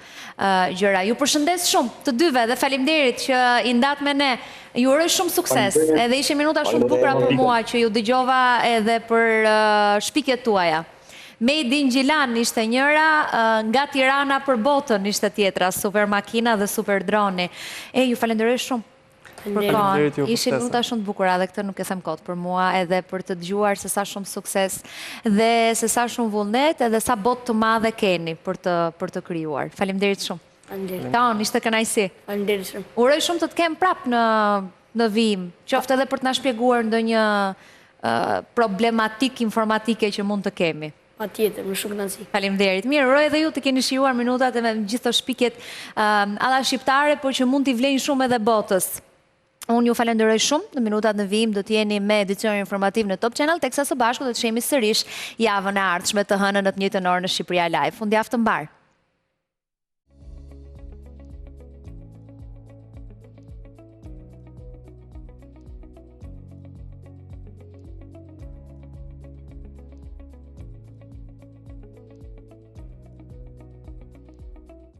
gjëra. Ju përshëndes shumë të dyve dhe faleminderit që i ndat me ne. Ju uroj shumë sukses. Edhe ishin minuta shumë bukura për mua që ju dëgjova edhe për shpikjet tuaja. Made in Gjilan ishte njëra, nga Tirana për botën ishte tjetra, super makina dhe super droni. Ju falenderoj shumë. Ishin minuta shumë të bukura dhe këtë nuk e them kot për mua, edhe për të dëgjuar se sa shumë sukses dhe se sa shumë vullnet edhe sa botë të madhe keni për të krijuar. Faleminderit shumë. Taon, ishte kënaqësi. Faleminderit shumë. Uroj shumë të të kem prap në vijim, qoftë edhe për të na shpjeguar ndonjë problematik informatike që mund të kemi. Patjetër, më shumë kënaqësi. Faleminderit. Mirë, uroj edhe ju të keni shijuar minutat e me gjithë të shpikjet alla shqiptare, por që mund t'i vlejnë shumë edhe botës. Unë ju falenderoj shumë, në minutat në vijim do t'jeni me edicionin informativ në Top Channel, teksa së bashku do të shihemi sërish javën e ardhshme të hënën në të njëjtën orë në Shqipëria Live. Fundjavë të mbar.